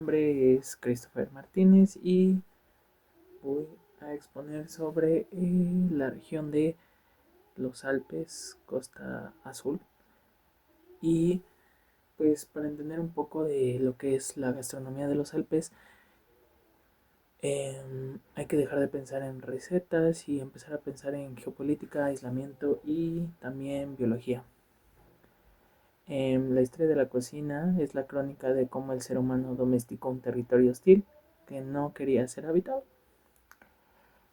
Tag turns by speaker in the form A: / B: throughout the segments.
A: Mi nombre es Christopher Martínez y voy a exponer sobre la región de los Alpes, Costa Azul. Y pues para entender un poco de lo que es la gastronomía de los Alpes, hay que dejar de pensar en recetas y empezar a pensar en geopolítica, aislamiento y también biología. La historia de la cocina es la crónica de cómo el ser humano domesticó un territorio hostil que no quería ser habitado.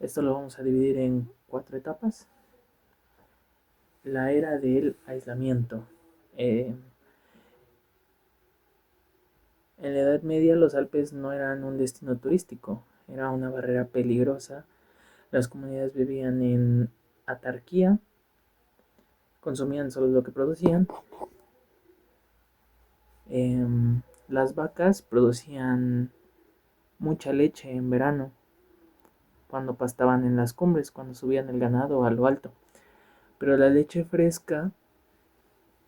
A: Esto lo vamos a dividir en 4 etapas. La era del aislamiento. Eh, en la Edad Media los Alpes no eran un destino turístico, era una barrera peligrosa. Las comunidades vivían en autarquía, consumían solo lo que producían. Eh, las vacas producían mucha leche en verano, cuando pastaban en las cumbres, cuando subían el ganado a lo alto. Pero la leche fresca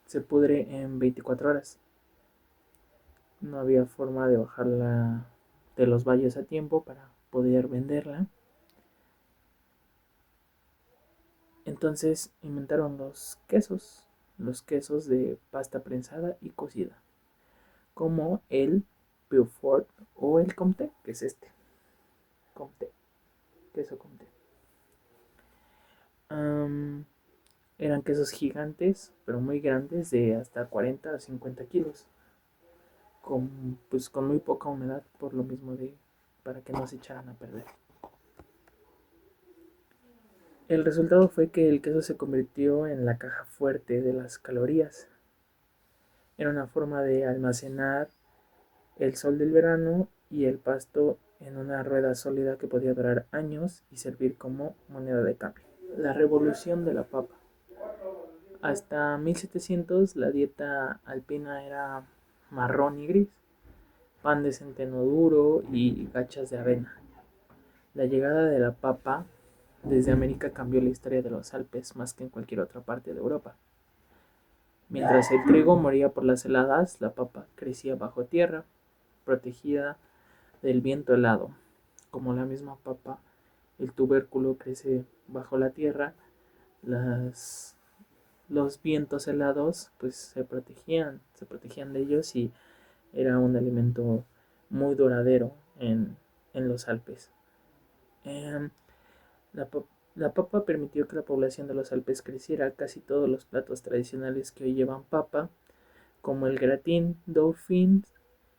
A: se pudre en 24 horas. No había forma de bajarla de los valles a tiempo para poder venderla. Entonces inventaron los quesos de pasta prensada y cocida, como el Beaufort o el Comté, que es este, Comté, queso Comté. Um, Eran quesos gigantes, pero muy grandes, de hasta 40 a 50 kilos, con muy poca humedad, por lo mismo de para que no se echaran a perder. El resultado fue que el queso se convirtió en la caja fuerte de las calorías. Era una forma de almacenar el sol del verano y el pasto en una rueda sólida que podía durar años y servir como moneda de cambio. La revolución de la papa. Hasta 1700 la dieta alpina era marrón y gris, pan de centeno duro y gachas de avena. La llegada de la papa desde América cambió la historia de los Alpes más que en cualquier otra parte de Europa. Mientras el trigo moría por las heladas, la papa crecía bajo tierra, protegida del viento helado. Como la misma papa, el tubérculo crece bajo la tierra, las, los vientos helados pues se protegían de ellos y era un alimento muy duradero en los Alpes. Eh, la, la papa permitió que la población de los Alpes creciera. Casi todos los platos tradicionales que hoy llevan papa, como el gratín, dauphine,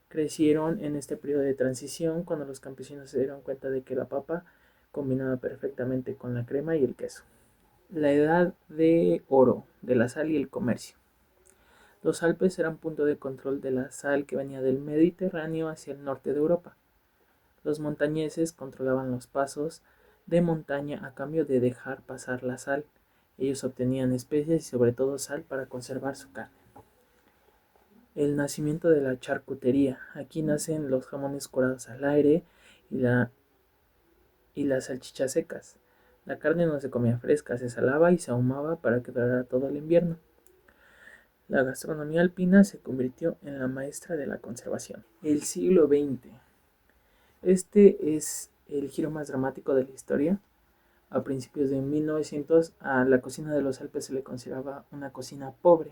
A: crecieron en este periodo de transición cuando los campesinos se dieron cuenta de que la papa combinaba perfectamente con la crema y el queso. La edad de oro de la sal y el comercio. Los Alpes eran punto de control de la sal que venía del Mediterráneo hacia el norte de Europa. Los montañeses controlaban los pasos de montaña a cambio de dejar pasar la sal. Ellos obtenían especies y sobre todo sal para conservar su carne. El nacimiento de la charcutería. Aquí nacen los jamones curados al aire y, y las salchichas secas. La carne no se comía fresca, se salaba y se ahumaba para que durara todo el invierno. La gastronomía alpina se convirtió en la maestra de la conservación. El siglo XX. Este es el giro más dramático de la historia. A principios de 1900 a la cocina de los Alpes se le consideraba una cocina pobre.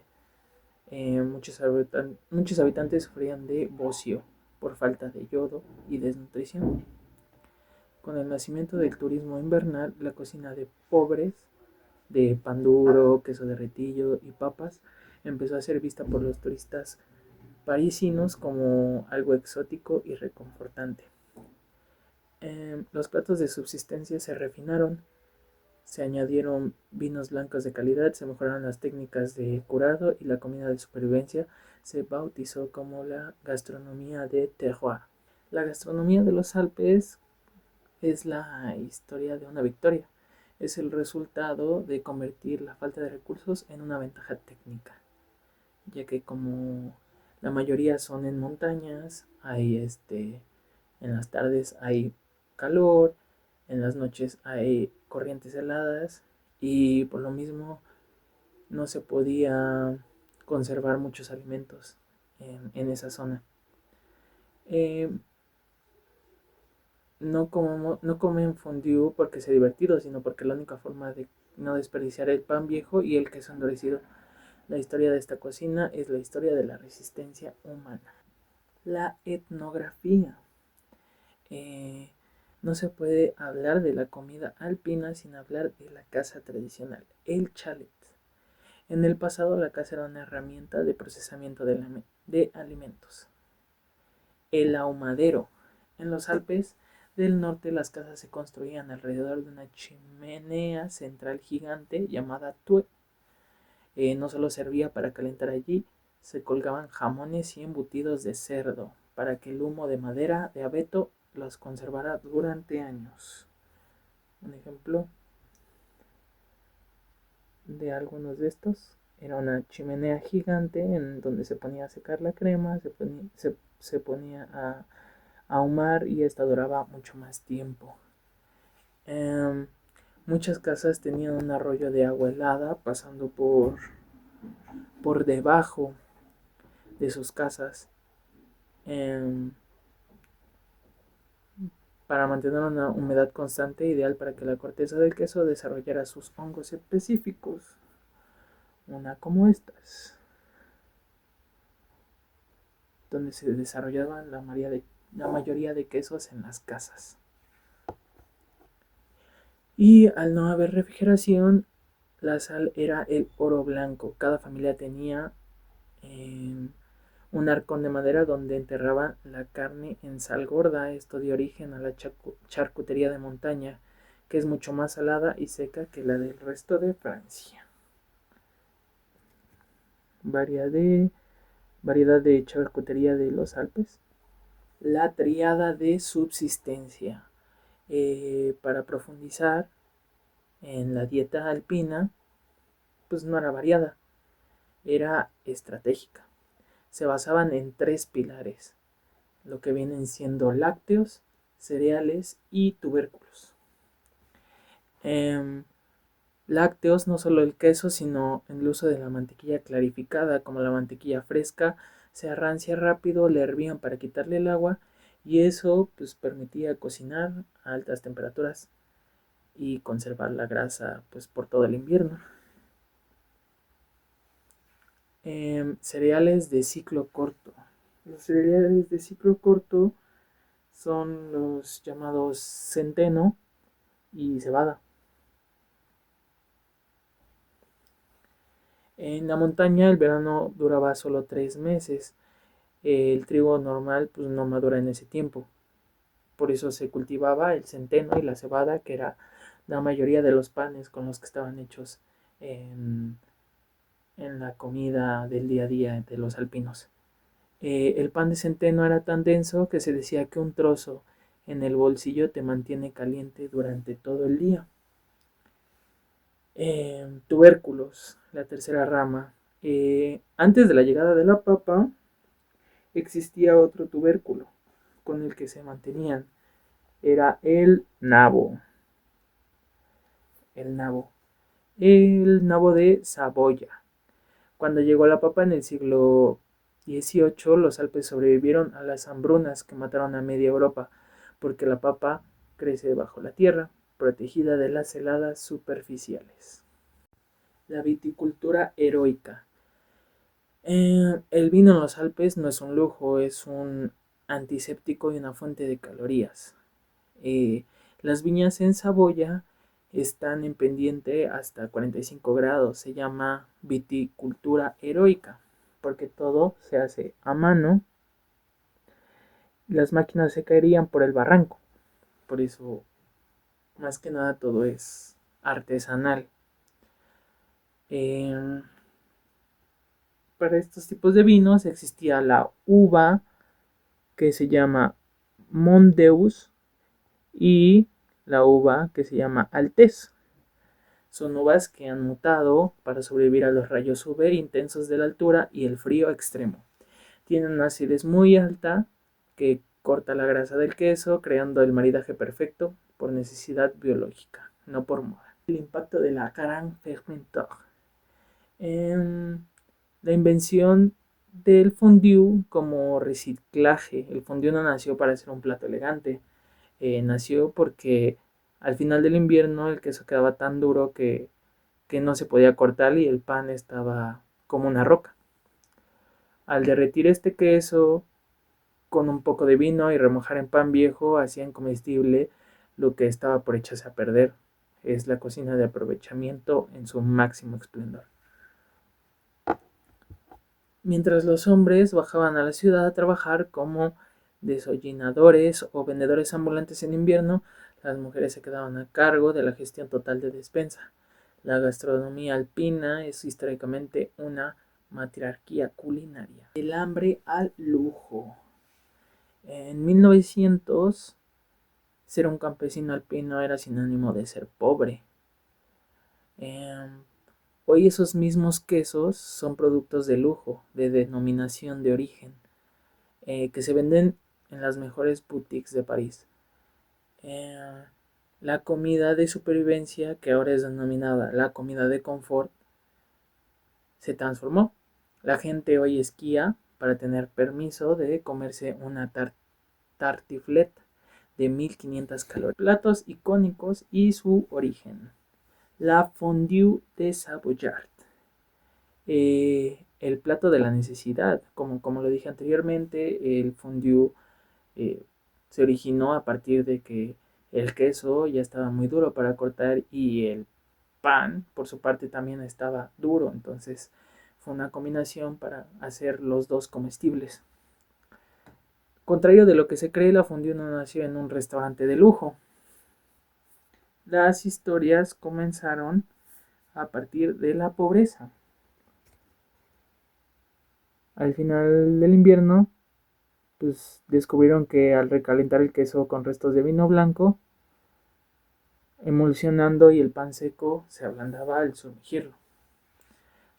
A: Muchos habitantes sufrían de bocio por falta de yodo y desnutrición. Con el nacimiento del turismo invernal, la cocina de pobres, de pan duro, queso derretillo y papas, empezó a ser vista por los turistas parisinos como algo exótico y reconfortante. Los platos de subsistencia se refinaron, se añadieron vinos blancos de calidad, se mejoraron las técnicas de curado y la comida de supervivencia se bautizó como la gastronomía de terroir. La gastronomía de los Alpes es la historia de una victoria. Es el resultado de convertir la falta de recursos en una ventaja técnica, ya que como la mayoría son en montañas, en las tardes hay calor, en las noches hay corrientes heladas y por lo mismo no se podía conservar muchos alimentos en esa zona. Eh, no comen fondue porque sea divertido, sino porque la única forma de no desperdiciar el pan viejo y el queso endurecido. La historia de esta cocina es la historia de la resistencia humana. La etnografía. Eh, no se puede hablar de la comida alpina sin hablar de la caza tradicional, el chalet. En el pasado la caza era una herramienta de procesamiento de alimentos. El ahumadero. En los Alpes del norte las casas se construían alrededor de una chimenea central gigante llamada tue. No solo servía para calentar allí, se colgaban jamones y embutidos de cerdo para que el humo de madera de abeto los conservara durante años. Un ejemplo de algunos de estos era una chimenea gigante en donde se ponía a secar la crema, se ponía a ahumar y esta duraba mucho más tiempo. Eh, Muchas casas tenían un arroyo de agua helada pasando por debajo de sus casas eh, para mantener una humedad constante ideal para que la corteza del queso desarrollara sus hongos específicos. Una como estas, donde se desarrollaban la mayoría de quesos en las casas. Y al no haber refrigeración, la sal era el oro blanco. Cada familia tenía eh, un arcón de madera donde enterraban la carne en sal gorda. Esto dio origen a la charcutería de montaña, que es mucho más salada y seca que la del resto de Francia. Variedad de charcutería de los Alpes. La triada de subsistencia. Para profundizar en la dieta alpina, pues no era variada, era estratégica. Se basaban en tres pilares, lo que vienen siendo lácteos, cereales y tubérculos. Eh, Lácteos, no solo el queso, sino el uso de la mantequilla clarificada, como la mantequilla fresca, se arrancia rápido, le hervían para quitarle el agua y eso pues permitía cocinar a altas temperaturas y conservar la grasa pues por todo el invierno. Cereales de ciclo corto. Los cereales de ciclo corto son los llamados centeno y cebada. En la montaña el verano duraba solo 3 meses. El trigo normal pues no madura en ese tiempo. Por eso se cultivaba el centeno y la cebada, que era la mayoría de los panes con los que estaban hechos en, en la comida del día a día de los alpinos. El pan de centeno era tan denso que se decía que un trozo en el bolsillo te mantiene caliente durante todo el día. Tubérculos, la tercera rama. Antes de la llegada de la papa, existía otro tubérculo con el que se mantenían. Era el nabo. El nabo. El nabo de Saboya. Cuando llegó la papa en el siglo XVIII, los Alpes sobrevivieron a las hambrunas que mataron a media Europa, porque la papa crece bajo la tierra, protegida de las heladas superficiales. La viticultura heroica. El vino en los Alpes no es un lujo, es un antiséptico y una fuente de calorías. Las viñas en Saboya están en pendiente hasta 45 grados. Se llama viticultura heroica porque todo se hace a mano. Las máquinas se caerían por el barranco. Por eso, más que nada, todo es artesanal. Eh, para estos tipos de vinos existía la uva que se llama Mondeus y la uva que se llama Altés. Son uvas que han mutado para sobrevivir a los rayos UV intensos de la altura y el frío extremo. Tienen una acidez muy alta que corta la grasa del queso, creando el maridaje perfecto por necesidad biológica, no por moda. El impacto de la Grand Fermentor. La invención del fondue como reciclaje. El fondue no nació para ser un plato elegante, nació porque al final del invierno el queso quedaba tan duro que no se podía cortar y el pan estaba como una roca. Al derretir este queso con un poco de vino y remojar en pan viejo, hacían comestible lo que estaba por echarse a perder. Es la cocina de aprovechamiento en su máximo esplendor. Mientras los hombres bajaban a la ciudad a trabajar como desollinadores o vendedores ambulantes en invierno, las mujeres se quedaban a cargo de la gestión total de despensa. La gastronomía alpina es históricamente una matriarquía culinaria. El hambre al lujo. En 1900, ser un campesino alpino era sinónimo de ser pobre. Eh, Hoy esos mismos quesos son productos de lujo, de denominación de origen, que se venden en las mejores boutiques de París. Eh, la comida de supervivencia, que ahora es denominada la comida de confort, se transformó. La gente hoy esquía para tener permiso de comerse una tartiflette de 1500 calorías. Platos icónicos y su origen. La fondue de Savoyard. El plato de la necesidad. Como lo dije anteriormente, el fondue eh, se originó a partir de que el queso ya estaba muy duro para cortar y el pan, por su parte, también estaba duro. Entonces fue una combinación para hacer los dos comestibles. Contrario de lo que se cree, la fondue no nació en un restaurante de lujo. Las historias comenzaron a partir de la pobreza. Al final del invierno, pues descubrieron que al recalentar el queso con restos de vino blanco, emulsionando y el pan seco se ablandaba al sumergirlo.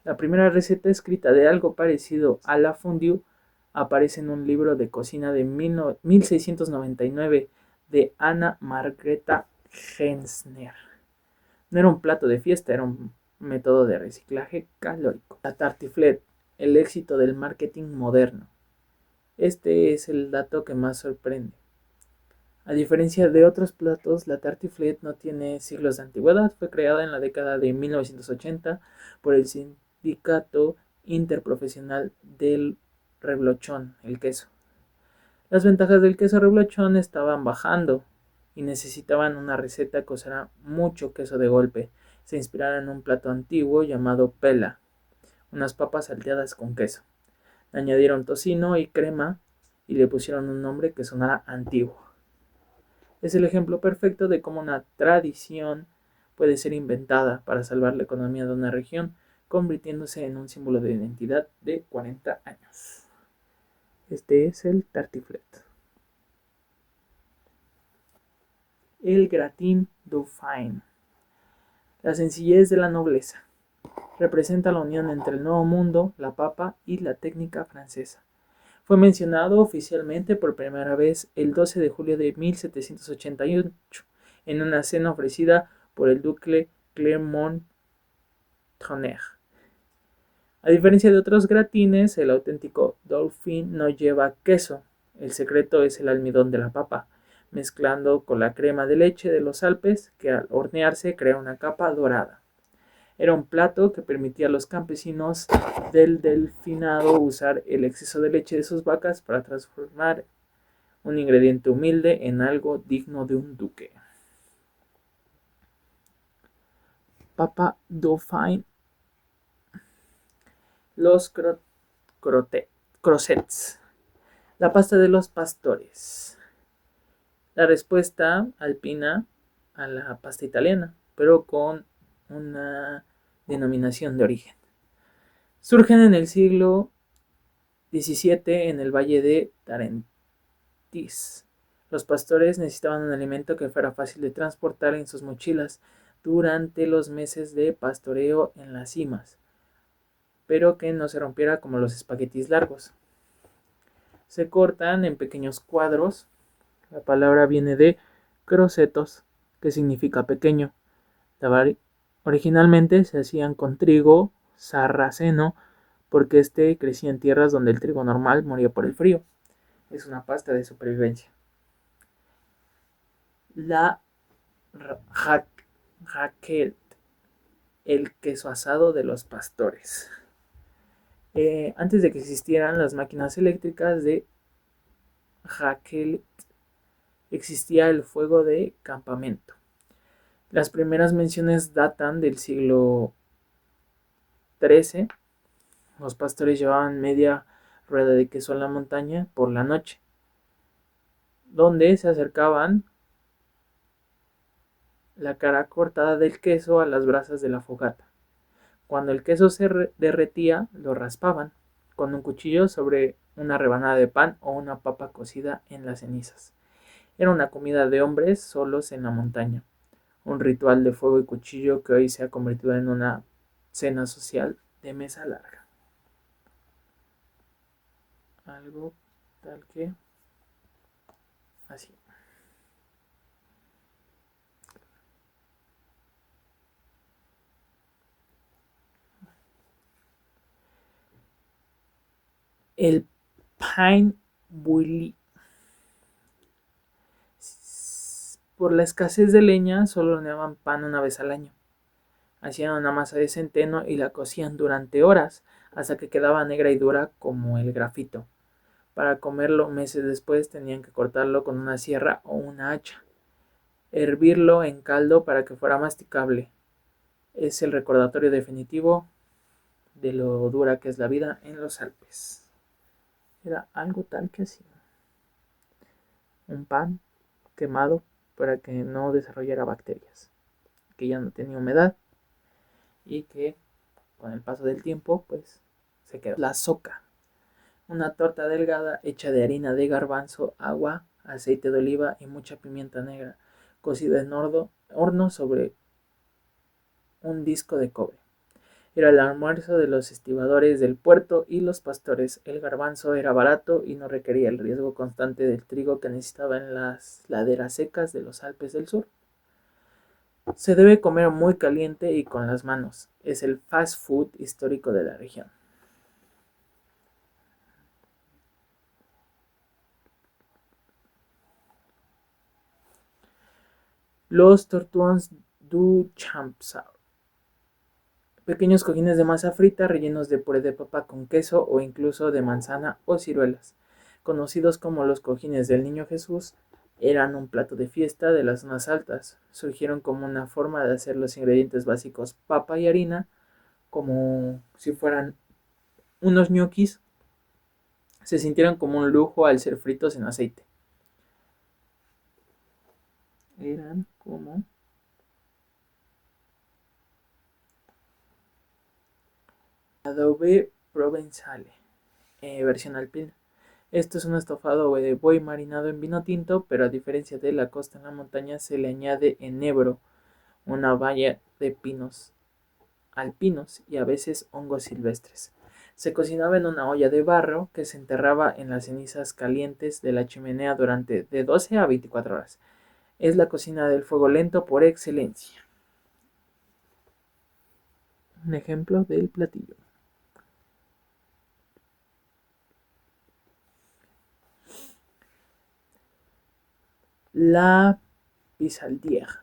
A: La primera receta escrita de algo parecido a la fondue aparece en un libro de cocina de 1699 de Anna Margreta Gensner. No era un plato de fiesta, era un método de reciclaje calórico. La tartiflette, el éxito del marketing moderno. Este es el dato que más sorprende. A diferencia de otros platos, la tartiflette no tiene siglos de antigüedad. Fue creada en la década de 1980 por el Sindicato Interprofesional del Reblochón, el queso. Las ventajas del queso reblochón estaban bajando y necesitaban una receta que usara mucho queso de golpe. Se inspiraron en un plato antiguo llamado pela, unas papas salteadas con queso. Añadieron tocino y crema y le pusieron un nombre que sonara antiguo. Es el ejemplo perfecto de cómo una tradición puede ser inventada para salvar la economía de una región, convirtiéndose en un símbolo de identidad de 40 años. Este es el tartiflette. El gratin Dauphine. La sencillez de la nobleza. Representa la unión entre el nuevo mundo, la papa y la técnica francesa. Fue mencionado oficialmente por primera vez el 12 de julio de 1788 en una cena ofrecida por el duque Clermont-Tonnerre. A diferencia de otros gratines, el auténtico Dauphine no lleva queso. El secreto es el almidón de la papa, mezclando con la crema de leche de los Alpes, que al hornearse crea una capa dorada. Era un plato que permitía a los campesinos del Delfinado usar el exceso de leche de sus vacas para transformar un ingrediente humilde en algo digno de un duque. Papa Dauphine. Los crosets. La pasta de los pastores. La respuesta alpina a la pasta italiana, pero con una denominación de origen. Surgen en el siglo XVII en el valle de Tarentis. Los pastores necesitaban un alimento que fuera fácil de transportar en sus mochilas durante los meses de pastoreo en las cimas, pero que no se rompiera como los espaguetis largos. Se cortan en pequeños cuadros. La palabra viene de crocetos, que significa pequeño. Originalmente se hacían con trigo sarraceno, porque este crecía en tierras donde el trigo normal moría por el frío. Es una pasta de supervivencia. La Raquel, el queso asado de los pastores. Antes de que existieran las máquinas eléctricas de Raquel, existía el fuego de campamento. Las primeras menciones datan del siglo XIII. Los pastores llevaban media rueda de queso a la montaña por la noche, donde se acercaban la cara cortada del queso a las brasas de la fogata. Cuando el queso se derretía, lo raspaban con un cuchillo sobre una rebanada de pan o una papa cocida en las cenizas. Era una comida de hombres solos en la montaña, un ritual de fuego y cuchillo que hoy se ha convertido en una cena social de mesa larga. Algo tal que así. El pain bully. Por la escasez de leña, solo horneaban pan una vez al año. Hacían una masa de centeno y la cocían durante horas hasta que quedaba negra y dura como el grafito. Para comerlo meses después tenían que cortarlo con una sierra o una hacha. Hervirlo en caldo para que fuera masticable. Es el recordatorio definitivo de lo dura que es la vida en los Alpes. Era algo tal que así. Un pan quemado para que no desarrollara bacterias, que ya no tenía humedad y que con el paso del tiempo pues se quedó. La soca, una torta delgada hecha de harina de garbanzo, agua, aceite de oliva y mucha pimienta negra, cocida en horno sobre un disco de cobre. Era el almuerzo de los estibadores del puerto y los pastores. El garbanzo era barato y no requería el riesgo constante del trigo que necesitaba en las laderas secas de los Alpes del Sur. Se debe comer muy caliente y con las manos. Es el fast food histórico de la región. Los tortuons du champsaur. Pequeños cojines de masa frita rellenos de puré de papa con queso o incluso de manzana o ciruelas. Conocidos como los cojines del Niño Jesús, eran un plato de fiesta de las zonas altas. Surgieron como una forma de hacer los ingredientes básicos papa y harina, como si fueran unos ñoquis. Se sintieron como un lujo al ser fritos en aceite. Eran como adobe provenzale, versión alpina. Esto es un estofado de buey marinado en vino tinto, pero a diferencia de la costa en la montaña se le añade enebro, una valla de pinos alpinos y a veces hongos silvestres. Se cocinaba en una olla de barro que se enterraba en las cenizas calientes de la chimenea durante de 12 a 24 horas. Es la cocina del fuego lento por excelencia. Un ejemplo del platillo. La pissaldière.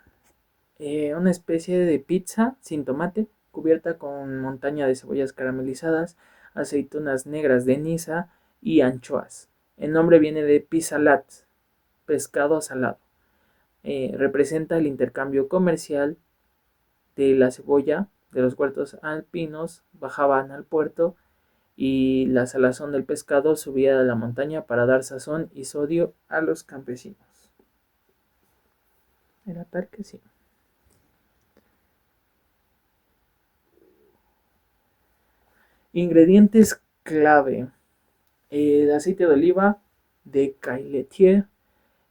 A: Una especie de pizza sin tomate, cubierta con montaña de cebollas caramelizadas, aceitunas negras de Niza y anchoas. El nombre viene de pisalat, pescado salado. Representa el intercambio comercial de la cebolla de los huertos alpinos, bajaban al puerto y la salazón del pescado subía a la montaña para dar sazón y sodio a los campesinos. Era tal que sí. Ingredientes clave. El aceite de oliva de Cailletier.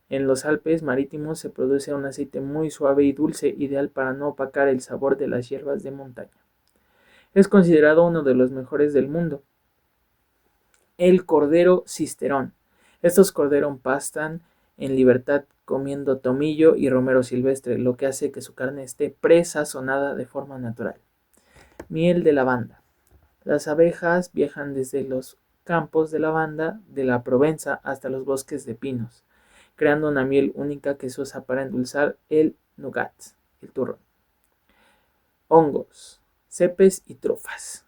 A: En los Alpes marítimos se produce un aceite muy suave y dulce, ideal para no opacar el sabor de las hierbas de montaña. Es considerado uno de los mejores del mundo. El cordero cisterón. Estos corderos pastan en libertad comiendo tomillo y romero silvestre, lo que hace que su carne esté presazonada de forma natural. Miel de lavanda. Las abejas viajan desde los campos de lavanda de la Provenza hasta los bosques de pinos, creando una miel única que se usa para endulzar el nougat, el turrón. Hongos, cepes y trufas.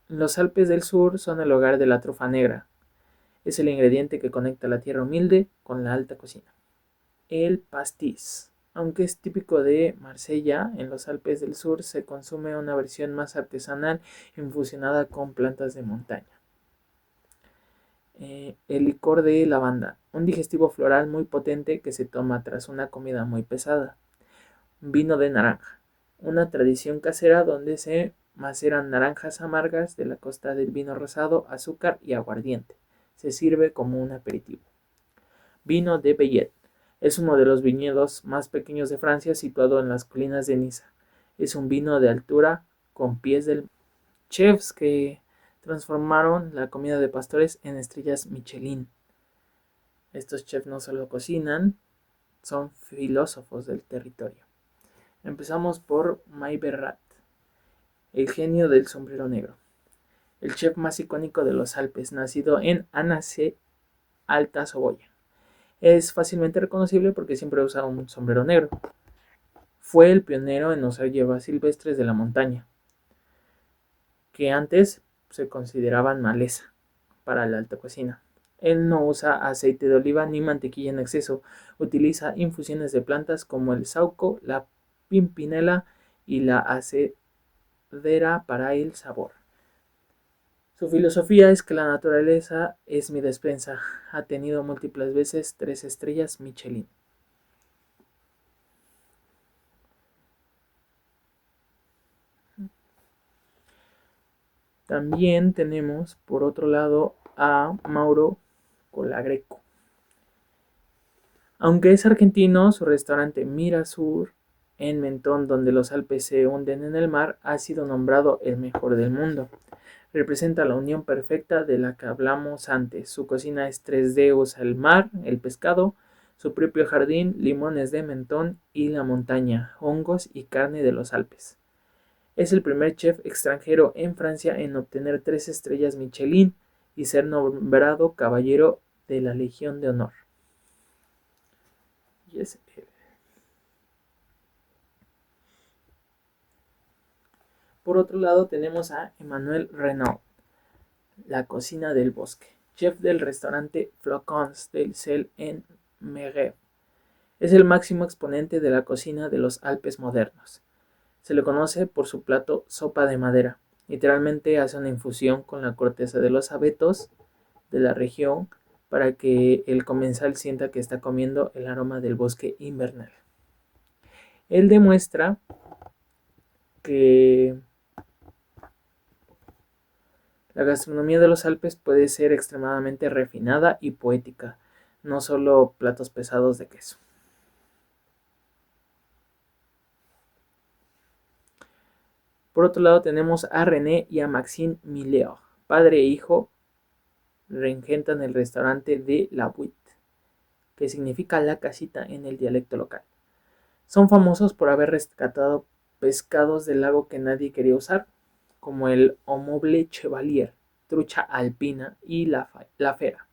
A: Los Alpes del Sur son el hogar de la trufa negra. Es el ingrediente que conecta la tierra humilde con la alta cocina. El pastiz. Aunque es típico de Marsella, en los Alpes del Sur se consume una versión más artesanal infusionada con plantas de montaña. El licor de lavanda, un digestivo floral muy potente que se toma tras una comida muy pesada. Vino de naranja, una tradición casera donde se maceran naranjas amargas de la costa del vino rosado, azúcar y aguardiente. Se sirve como un aperitivo. Vino de Bellet. Es uno de los viñedos más pequeños de Francia, situado en las colinas de Niza. Es un vino de altura con pies del chefs que transformaron la comida de pastores en estrellas Michelin. Estos chefs no solo cocinan, son filósofos del territorio. Empezamos por Maybert, el genio del sombrero negro. El chef más icónico de los Alpes, nacido en Annecy, Alta Saboya. Es fácilmente reconocible porque siempre usa un sombrero negro. Fue el pionero en usar hierbas silvestres de la montaña, que antes se consideraban maleza para la alta cocina. Él no usa aceite de oliva ni mantequilla en exceso. Utiliza infusiones de plantas como el sauco, la pimpinela y la acedera para el sabor. Su filosofía es que la naturaleza es mi despensa. Ha tenido múltiples veces 3 estrellas Michelin. También tenemos, por otro lado, a Mauro Colagreco. Aunque es argentino, su restaurante Mirasur, en Mentón, donde los Alpes se hunden en el mar, ha sido nombrado el mejor del mundo. Representa la unión perfecta de la que hablamos antes. Su cocina es 3D, usa el mar, el pescado, su propio jardín, limones de Mentón y la montaña, hongos y carne de los Alpes. Es el primer chef extranjero en Francia en obtener 3 estrellas Michelin y ser nombrado caballero de la Legión de Honor. Yes. Por otro lado tenemos a Emmanuel Renaud, la cocina del bosque, chef del restaurante Flocons del Sel en Megève. Es el máximo exponente de la cocina de los Alpes modernos. Se le conoce por su plato sopa de madera. Literalmente hace una infusión con la corteza de los abetos de la región para que el comensal sienta que está comiendo el aroma del bosque invernal. Él demuestra que la gastronomía de los Alpes puede ser extremadamente refinada y poética, no solo platos pesados de queso. Por otro lado tenemos a René y a Maxime Milleur, padre e hijo, regentan el restaurante de La Butte, que significa la casita en el dialecto local. Son famosos por haber rescatado pescados del lago que nadie quería usar, como el Omoble Chevalier, trucha alpina y la fera.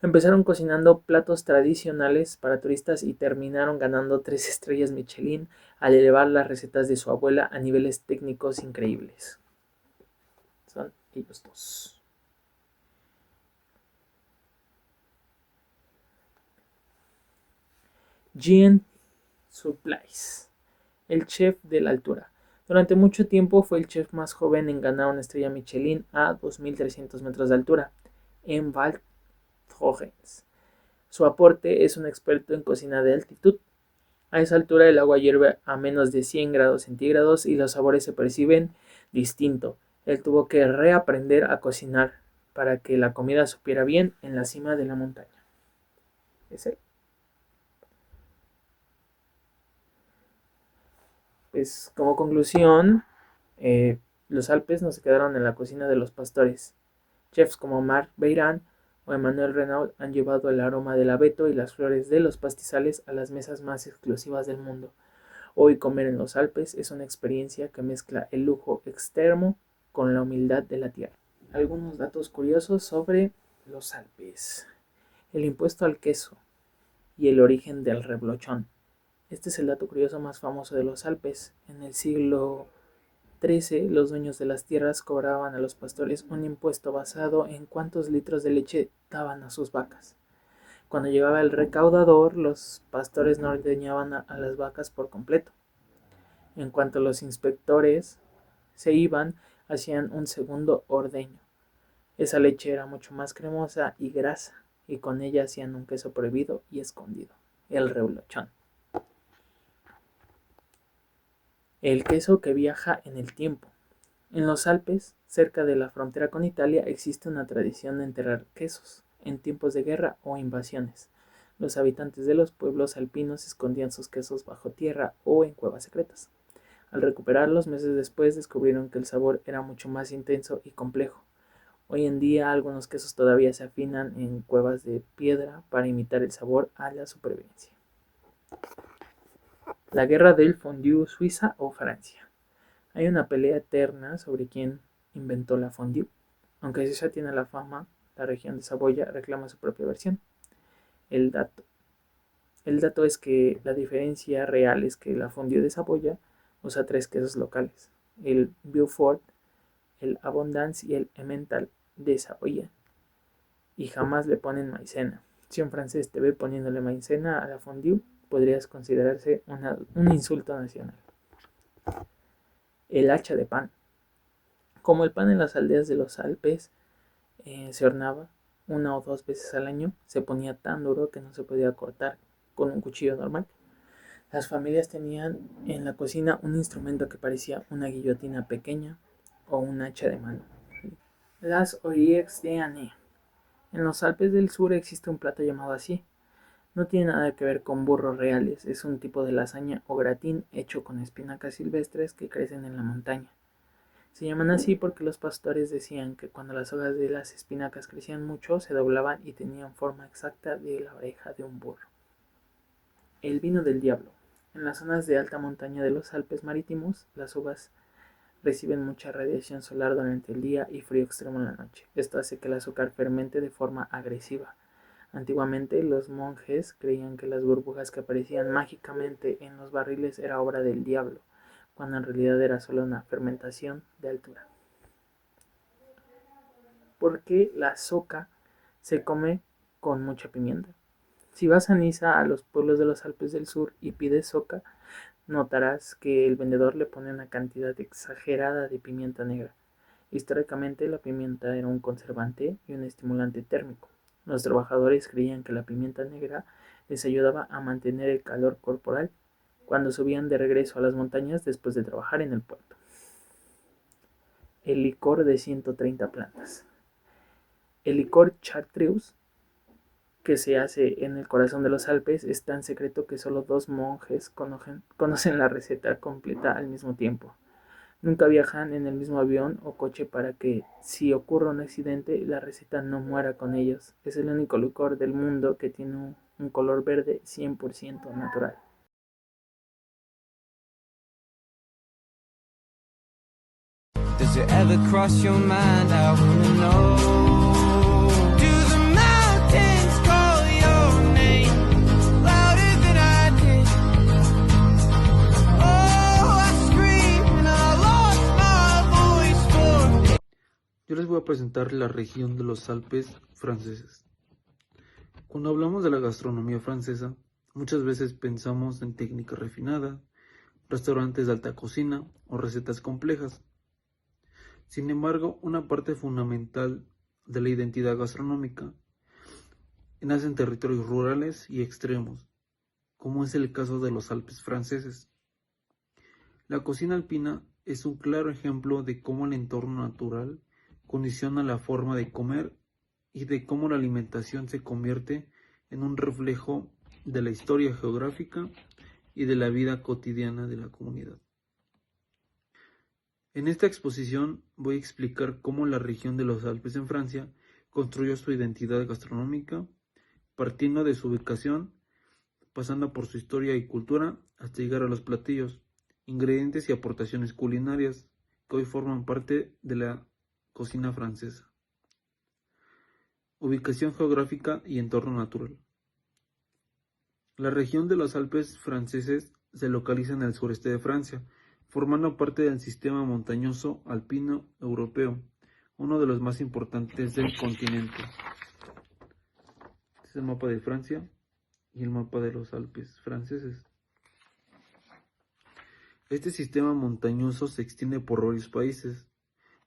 A: Empezaron cocinando platos tradicionales para turistas y terminaron ganando 3 estrellas Michelin al elevar las recetas de su abuela a niveles técnicos increíbles. Son ellos dos. Jean Surplis, el chef de la altura. Durante mucho tiempo fue el chef más joven en ganar una estrella Michelin a 2.300 metros de altura, en Val Thorens. Su aporte es un experto en cocina de altitud. A esa altura el agua hierve a menos de 100 grados centígrados y los sabores se perciben distinto. Él tuvo que reaprender a cocinar para que la comida supiera bien en la cima de la montaña. Es él. Pues como conclusión, los Alpes no se quedaron en la cocina de los pastores. Chefs como Marc Beirand o Emmanuel Renaud han llevado el aroma del abeto y las flores de los pastizales a las mesas más exclusivas del mundo. Hoy comer en los Alpes es una experiencia que mezcla el lujo extremo con la humildad de la tierra. Algunos datos curiosos sobre los Alpes. El impuesto al queso y el origen del reblochón. Este es el dato curioso más famoso de los Alpes. En el siglo XIII, los dueños de las tierras cobraban a los pastores un impuesto basado en cuántos litros de leche daban a sus vacas. Cuando llegaba el recaudador, los pastores no ordeñaban a las vacas por completo. En cuanto los inspectores se iban, hacían un segundo ordeño. Esa leche era mucho más cremosa y grasa, y con ella hacían un queso prohibido y escondido, el reblochón. El queso que viaja en el tiempo. En los Alpes, cerca de la frontera con Italia, existe una tradición de enterrar quesos en tiempos de guerra o invasiones. Los habitantes de los pueblos alpinos escondían sus quesos bajo tierra o en cuevas secretas. Al recuperarlos meses después descubrieron que el sabor era mucho más intenso y complejo. Hoy en día algunos quesos todavía se afinan en cuevas de piedra para imitar el sabor a la supervivencia. La guerra del fondue, Suiza o Francia. Hay una pelea eterna sobre quién inventó la fondue. Aunque Suiza tiene la fama, la región de Saboya reclama su propia versión. El dato es que la diferencia real es que la fondue de Saboya usa 3 quesos locales: el Beaufort, el Abondance y el Emmental de Saboya, y jamás le ponen maicena. Si un francés te ve poniéndole maicena a la fondue, podrías considerarse un insulto nacional. El hacha de pan. Como el pan en las aldeas de los Alpes se hornaba 1 o 2 veces al año, se ponía tan duro que no se podía cortar con un cuchillo normal. Las familias tenían en la cocina un instrumento que parecía una guillotina pequeña o un hacha de mano. Las oreilles de Année. En los Alpes del Sur existe un plato llamado así. No tiene nada que ver con burros reales, es un tipo de lasaña o gratín hecho con espinacas silvestres que crecen en la montaña. Se llaman así porque los pastores decían que cuando las hojas de las espinacas crecían mucho, se doblaban y tenían forma exacta de la oreja de un burro. El vino del diablo. En las zonas de alta montaña de los Alpes marítimos, las uvas reciben mucha radiación solar durante el día y frío extremo en la noche. Esto hace que el azúcar fermente de forma agresiva. Antiguamente, los monjes creían que las burbujas que aparecían mágicamente en los barriles era obra del diablo, cuando en realidad era solo una fermentación de altura. ¿Por qué la soca se come con mucha pimienta? Si vas a Niza, a los pueblos de los Alpes del Sur, y pides soca, notarás que el vendedor le pone una cantidad exagerada de pimienta negra. Históricamente, la pimienta era un conservante y un estimulante térmico. Los trabajadores creían que la pimienta negra les ayudaba a mantener el calor corporal cuando subían de regreso a las montañas después de trabajar en el puerto. El licor de 130 plantas. El licor Chartreuse, que se hace en el corazón de los Alpes, es tan secreto que solo 2 monjes conocen la receta completa al mismo tiempo. Nunca viajan en el mismo avión o coche para que, si ocurre un accidente, la receta no muera con ellos. Es el único licor del mundo que tiene un color verde 100% natural. Does it ever cross your mind? I wanna know. Do the mountains call your name louder than I did? Oh, I scream and I lost my voice for.
B: Yo les voy a presentar la región de los Alpes franceses. Cuando hablamos de la gastronomía francesa, muchas veces pensamos en técnica refinada, restaurantes de alta cocina o recetas complejas. Sin embargo, una parte fundamental de la identidad gastronómica nace en territorios rurales y extremos, como es el caso de los Alpes franceses. La cocina alpina es un claro ejemplo de cómo el entorno natural condiciona la forma de comer y de cómo la alimentación se convierte en un reflejo de la historia geográfica y de la vida cotidiana de la comunidad. En esta exposición voy a explicar cómo la región de los Alpes en Francia construyó su identidad gastronómica, partiendo de su ubicación, pasando por su historia y cultura, hasta llegar a los platillos, ingredientes y aportaciones culinarias que hoy forman parte de la cocina francesa. Ubicación geográfica y entorno natural. La región de los Alpes franceses se localiza en el sureste de Francia, formando parte del sistema montañoso alpino europeo, uno de los más importantes del continente. Este es el mapa de Francia y el mapa de los Alpes franceses. Este sistema montañoso se extiende por varios países,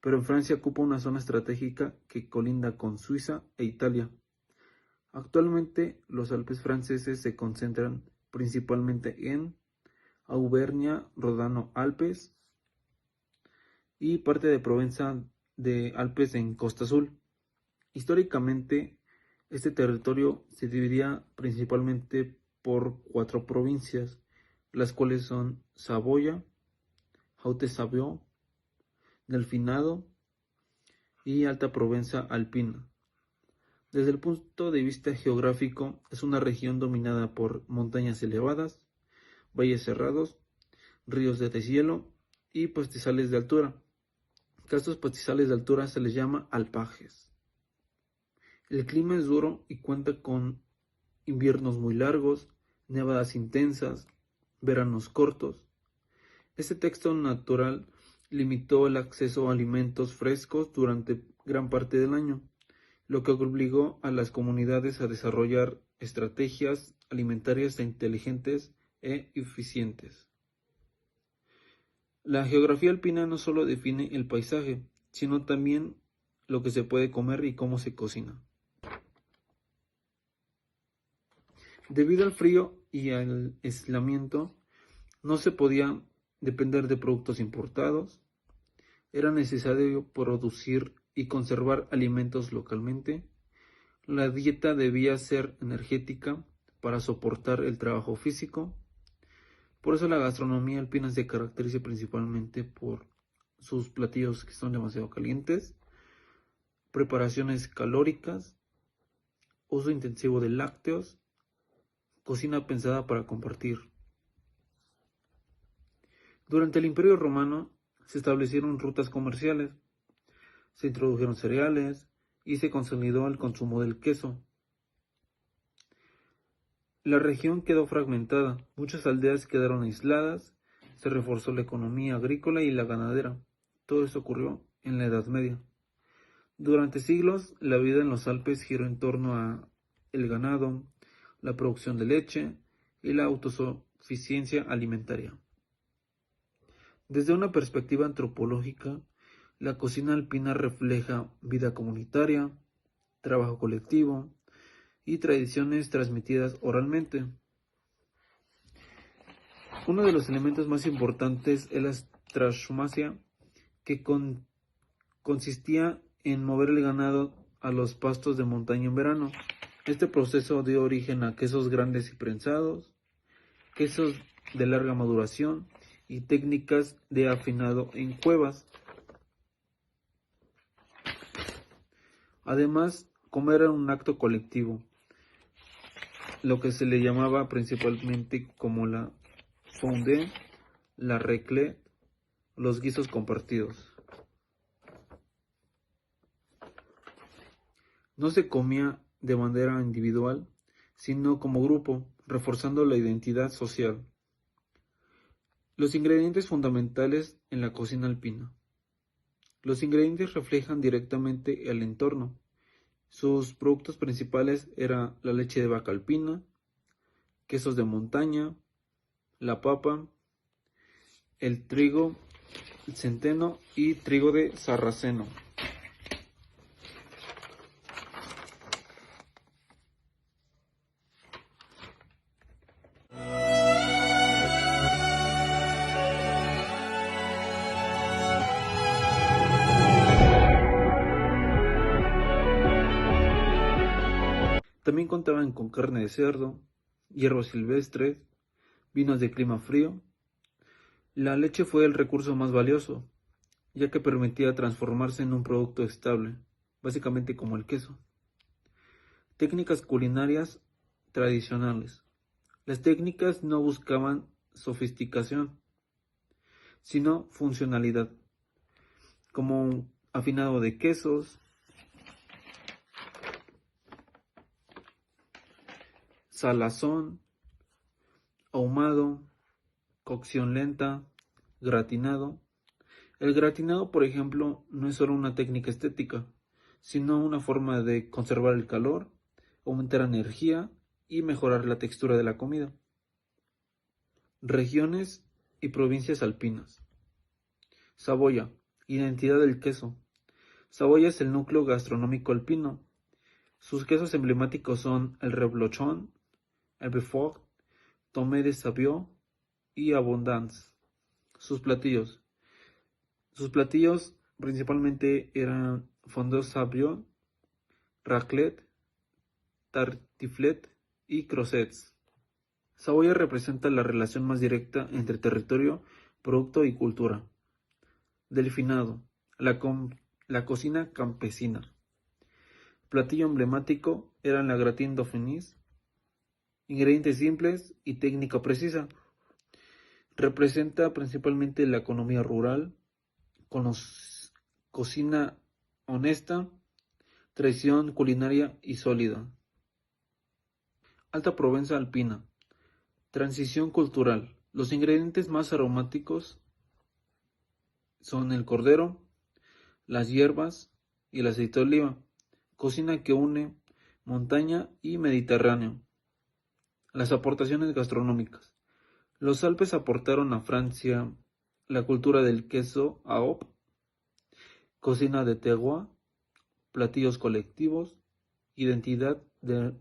B: pero en Francia ocupa una zona estratégica que colinda con Suiza e Italia. Actualmente, los Alpes franceses se concentran principalmente en Auvernia, Ródano-Alpes y parte de Provenza de Alpes en Costa Azul. Históricamente, este territorio se dividía principalmente por 4 provincias, las cuales son Saboya, Haute-Savoie, Delfinado y Alta Provenza Alpina. Desde el punto de vista geográfico, es una región dominada por montañas elevadas, valles cerrados, ríos de deshielo y pastizales de altura. A estos pastizales de altura se les llama alpajes. El clima es duro y cuenta con inviernos muy largos, nevadas intensas, veranos cortos. Este texto natural limitó el acceso a alimentos frescos durante gran parte del año, lo que obligó a las comunidades a desarrollar estrategias alimentarias inteligentes e eficientes. La geografía alpina no solo define el paisaje, sino también lo que se puede comer y cómo se cocina. Debido al frío y al aislamiento, no se podía depender de productos importados. Era necesario producir y conservar alimentos localmente. La dieta debía ser energética para soportar el trabajo físico. Por eso la gastronomía alpina se caracteriza principalmente por sus platillos que son demasiado calientes, preparaciones calóricas, uso intensivo de lácteos, cocina pensada para compartir. Durante el Imperio Romano se establecieron rutas comerciales, se introdujeron cereales y se consolidó el consumo del queso. La región quedó fragmentada, muchas aldeas quedaron aisladas, se reforzó la economía agrícola y la ganadera. Todo esto ocurrió en la Edad Media. Durante siglos, la vida en los Alpes giró en torno a el ganado, la producción de leche y la autosuficiencia alimentaria. Desde una perspectiva antropológica, la cocina alpina refleja vida comunitaria, trabajo colectivo y tradiciones transmitidas oralmente. Uno de los elementos más importantes es la trashumancia, que consistía en mover el ganado a los pastos de montaña en verano. Este proceso dio origen a quesos grandes y prensados, quesos de larga maduración y técnicas de afinado en cuevas. Además, comer era un acto colectivo, lo que se le llamaba principalmente como la fondue, la raclette, los guisos compartidos. No se comía de manera individual, sino como grupo, reforzando la identidad social. Los ingredientes fundamentales en la cocina alpina. Los ingredientes reflejan directamente el entorno. Sus productos principales eran la leche de vaca alpina, quesos de montaña, la papa, el trigo, el centeno y trigo de sarraceno. También contaban con carne de cerdo, hierbas silvestres, vinos de clima frío. La leche fue el recurso más valioso, ya que permitía transformarse en un producto estable, básicamente como el queso. Técnicas culinarias tradicionales. Las técnicas no buscaban sofisticación, sino funcionalidad. como afinado de quesos, salazón, ahumado, cocción lenta, gratinado. El gratinado, por ejemplo, no es solo una técnica estética, sino una forma de conservar el calor, aumentar energía y mejorar la textura de la comida. Regiones y provincias alpinas. Saboya, identidad del queso. Saboya es el núcleo gastronómico alpino. Sus quesos emblemáticos son el reblochon, el Beaufort, Tomé de Savoie y Abondance. Sus platillos. Sus platillos principalmente eran fondue Savoie, raclette, tartiflette y croissants. Saboya representa la relación más directa entre territorio, producto y cultura. Delfinado, la cocina campesina. Platillo emblemático era la gratin dauphinese, ingredientes simples y técnica precisa. Representa principalmente la economía rural, con cocina honesta, tradición culinaria y sólida. Alta Provenza alpina. Transición cultural. Los ingredientes más aromáticos son el cordero, las hierbas y el aceite de oliva. Cocina que une montaña y Mediterráneo. Las aportaciones gastronómicas. Los Alpes aportaron a Francia la cultura del queso AOP, cocina de terroir, platillos colectivos, identidad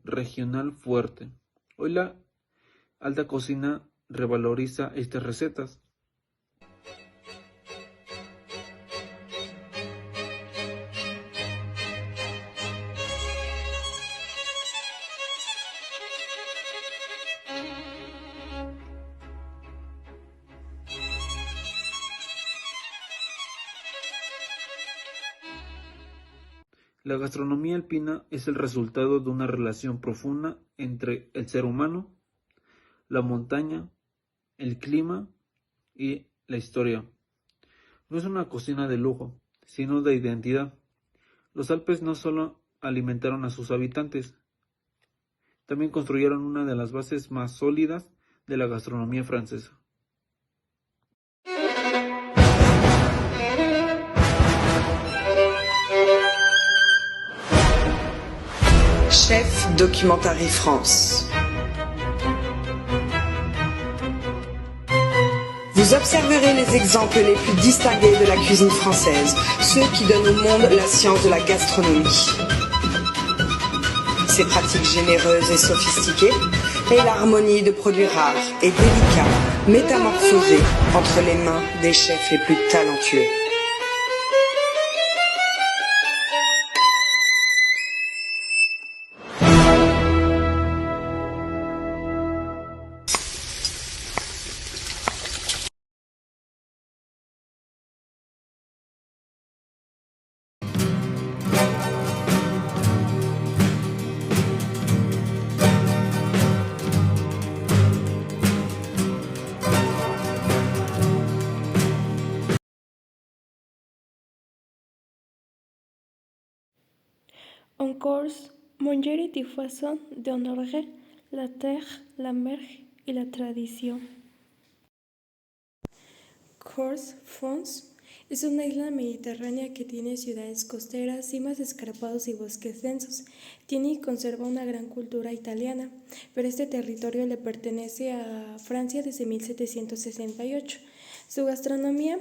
B: regional fuerte. Hoy la alta cocina revaloriza estas recetas. La gastronomía alpina es el resultado de una relación profunda entre el ser humano, la montaña, el clima y la historia. No es una cocina de lujo, sino de identidad. Los Alpes no solo alimentaron a sus habitantes, también construyeron una de las bases más sólidas de la gastronomía francesa.
C: Chef Documentary France. Vous observerez les exemples les plus distingués de la cuisine française, ceux qui donnent au monde la science de la gastronomie. Ses pratiques généreuses et sophistiquées, et l'harmonie de produits rares et délicats, métamorphosés entre les mains des chefs les plus talentueux.
D: En Corse, manger est une façon d'honorer la terre, la mer y la tradición. Corse, France, es una isla mediterránea que tiene ciudades costeras, cimas escarpados y bosques densos. Tiene y conserva una gran cultura italiana, pero este territorio le pertenece a Francia desde 1768. Su gastronomía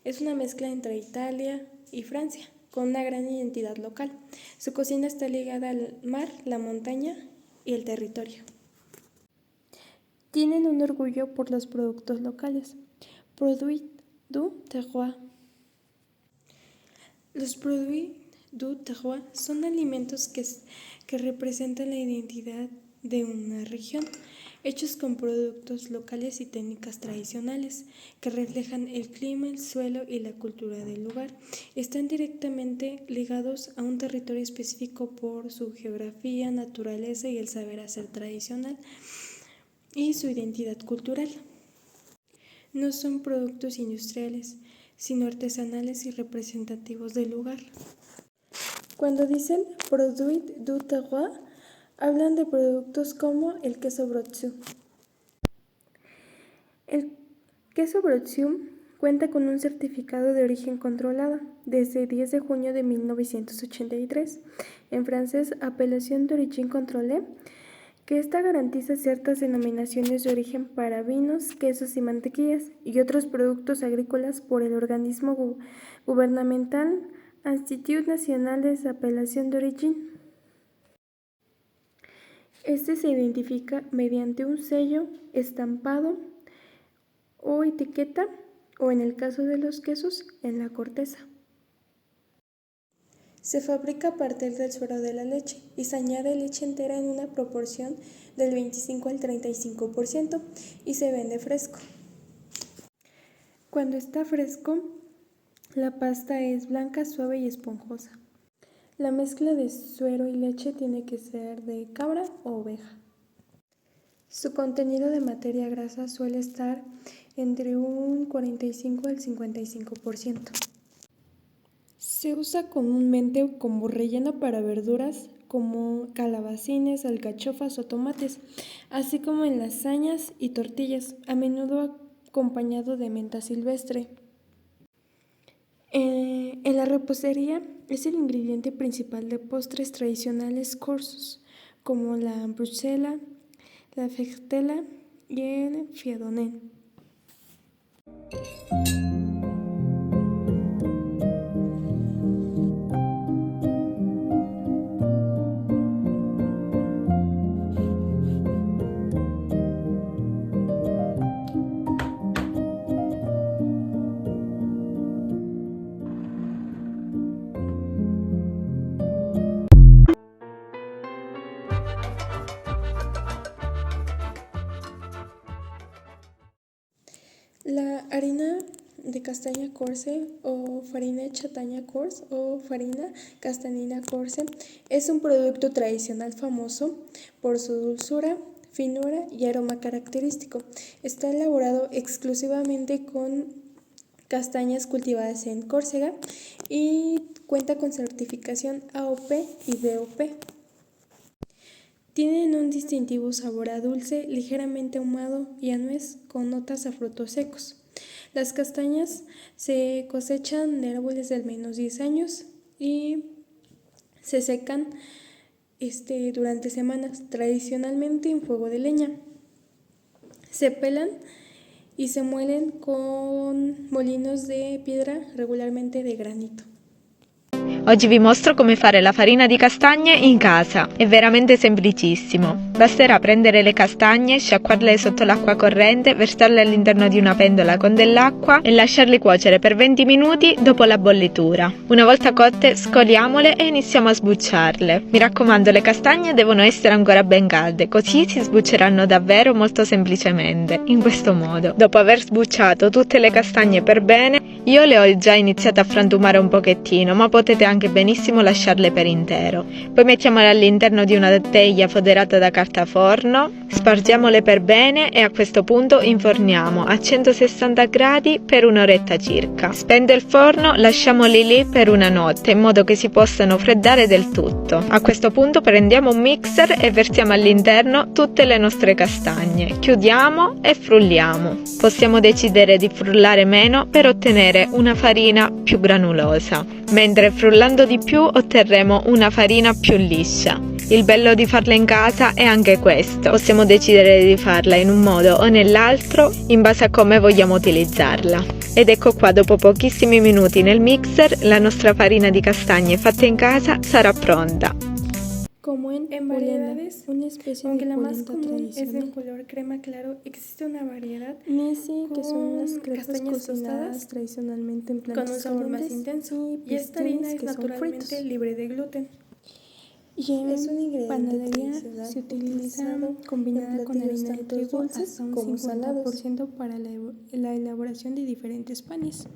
D: es una mezcla entre Italia y Francia, con una gran identidad local. Su cocina está ligada al mar, la montaña y el territorio. Tienen un orgullo por los productos locales. Produits du terroir. Los produits du terroir son alimentos que representan la identidad de una región, hechos con productos locales y técnicas tradicionales que reflejan el clima, el suelo y la cultura del lugar. Están directamente ligados a un territorio específico por su geografía, naturaleza y el saber hacer tradicional y su identidad cultural. No son productos industriales, sino artesanales y representativos del lugar. Cuando dicen produit du terroir, hablan de productos como el queso Brotzu. El queso Brotzu cuenta con un certificado de origen controlado desde 10 de junio de 1983, en francés Appellation d'origine contrôlée, que esta garantiza ciertas denominaciones de origen para vinos, quesos y mantequillas y otros productos agrícolas por el organismo gubernamental Institut National des Appellations d'Origine. Este se identifica mediante un sello, estampado o etiqueta, o en el caso de los quesos, en la corteza. Se fabrica a partir del suero de la leche y se añade leche entera en una proporción del 25 al 35% y se vende fresco. Cuando está fresco, la pasta es blanca, suave y esponjosa. La mezcla de suero y leche tiene que ser de cabra o oveja. Su contenido de materia grasa suele estar entre un 45 al 55%. Se usa comúnmente como relleno para verduras como calabacines, alcachofas o tomates, así como en lasañas y tortillas, a menudo acompañado de menta silvestre. En la repostería es el ingrediente principal de postres tradicionales corsos, como la bruschetta, la fettuccine y el fiadone. La harina de castaña corse o farina chataña corse o farina castanina corse es un producto tradicional famoso por su dulzura, finura y aroma característico. Está elaborado exclusivamente con castañas cultivadas en Córcega y cuenta con certificación AOP y DOP. Tienen un distintivo sabor a dulce, ligeramente ahumado y a nuez con notas a frutos secos. Las castañas se cosechan de árboles de al menos 10 años y se secan durante semanas, tradicionalmente en fuego de leña. Se pelan y se muelen con molinos de piedra, regularmente de granito.
E: Oggi vi mostro come fare la farina di castagne in casa, è veramente semplicissimo. Basterà prendere le castagne, sciacquarle sotto l'acqua corrente, versarle all'interno di una pentola con dell'acqua e lasciarle cuocere per 20 minuti dopo la bollitura. Una volta cotte scoliamole e iniziamo a sbucciarle. Mi raccomando, le castagne devono essere ancora ben calde, così si sbucceranno davvero molto semplicemente, in questo modo. Dopo aver sbucciato tutte le castagne per bene, io le ho già iniziate a frantumare un pochettino, ma potete anche benissimo lasciarle per intero. Poi mettiamole all'interno di una teglia foderata da carta forno, spargiamole per bene e a questo punto inforniamo a 160 gradi per un'oretta circa. Spento il forno, lasciamoli lì per una notte in modo che si possano freddare del tutto. A questo punto prendiamo un mixer e versiamo all'interno tutte le nostre castagne. Chiudiamo e frulliamo. Possiamo decidere di frullare meno per ottenere una farina più granulosa, mentre frullando di più otterremo una farina più liscia. Il bello di farla in casa è anche questo, possiamo decidere di farla in un modo o nell'altro in base a come vogliamo utilizzarla. Ed ecco qua, dopo pochissimi minuti nel mixer, la nostra farina di castagne fatta in casa sarà pronta.
D: Como en variedades,
E: una especie
D: aunque
E: de
D: la más
E: polenta
D: común es de
E: tradicional.
D: color crema claro, existe una variedad
E: Nisi, que son unas
D: con
E: crepas
D: castañas
E: cocinadas
D: tostadas
E: tradicionalmente en
D: con
E: plantas
D: un sabor más
E: calientes,
D: intenso y esta
E: pistils,
D: harina es
E: que son
D: naturalmente
E: fritos.
D: libre de gluten.
E: Y en
C: Es un ingrediente
E: panadería
C: tradicional
E: se utiliza
C: utilizado
E: combinada
C: en
E: con
C: platillos
E: harina de
C: tanto
E: trigo
C: dulces
E: hasta un
C: como salados.
E: 50% para la elaboración de diferentes panes.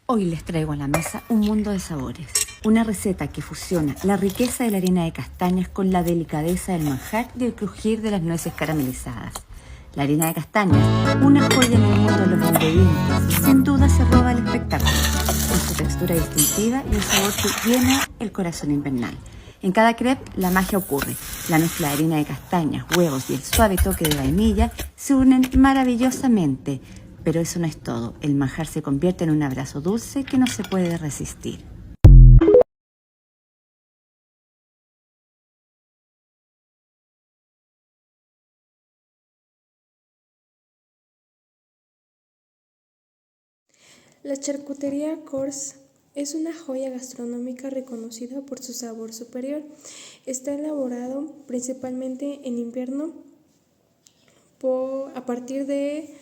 F: Hoy les traigo a la mesa un mundo de sabores. Una receta que fusiona la riqueza de la harina de castañas con la delicadeza del manjar y el crujir de las nueces caramelizadas. La harina de castañas, una joya en el mundo de los ingredientes, sin duda se roba el espectáculo, con su textura distintiva y el sabor que llena el corazón invernal. En cada crepe la magia ocurre. La mezcla de harina de castañas, huevos y el suave toque de vainilla se unen maravillosamente. Pero eso no es todo. El manjar se convierte en un abrazo dulce que no se puede resistir.
D: La charcutería Kors es una joya gastronómica reconocida por su sabor superior. Está elaborado principalmente en invierno a partir de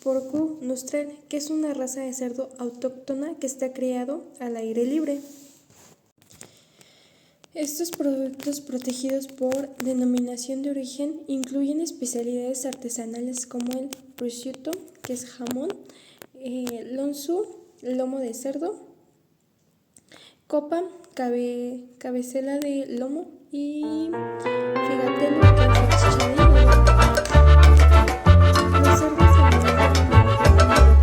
D: Porco Nostrel, que es una raza de cerdo autóctona que está criado al aire libre. Estos productos protegidos por denominación de origen incluyen especialidades artesanales como el prosciutto, que es jamón, lonzu, lomo de cerdo, copa, cabecela de lomo y figatello, que es salchicha de hígado. Los cerdos se alimentan de manera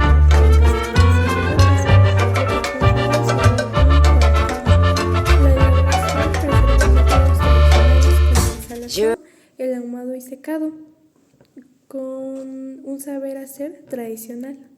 D: el ahumado y secado, con un saber hacer tradicional.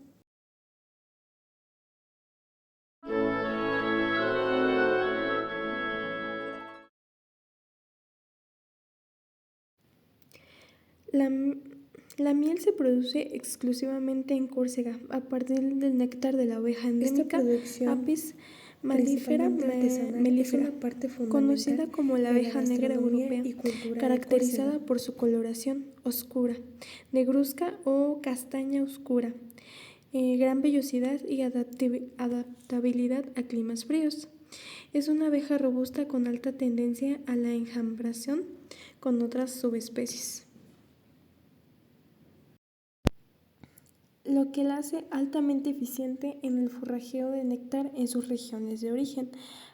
D: La miel se produce exclusivamente en Córcega a partir del néctar de la oveja endémica Apis mellifera, conocida como la abeja negra europea, caracterizada por su coloración oscura, negruzca o castaña oscura, gran vellosidad y adaptabilidad a climas fríos. Es una abeja robusta con alta tendencia a la enjambración con otras subespecies, lo que la hace altamente eficiente en el forrajeo de néctar en sus regiones de origen,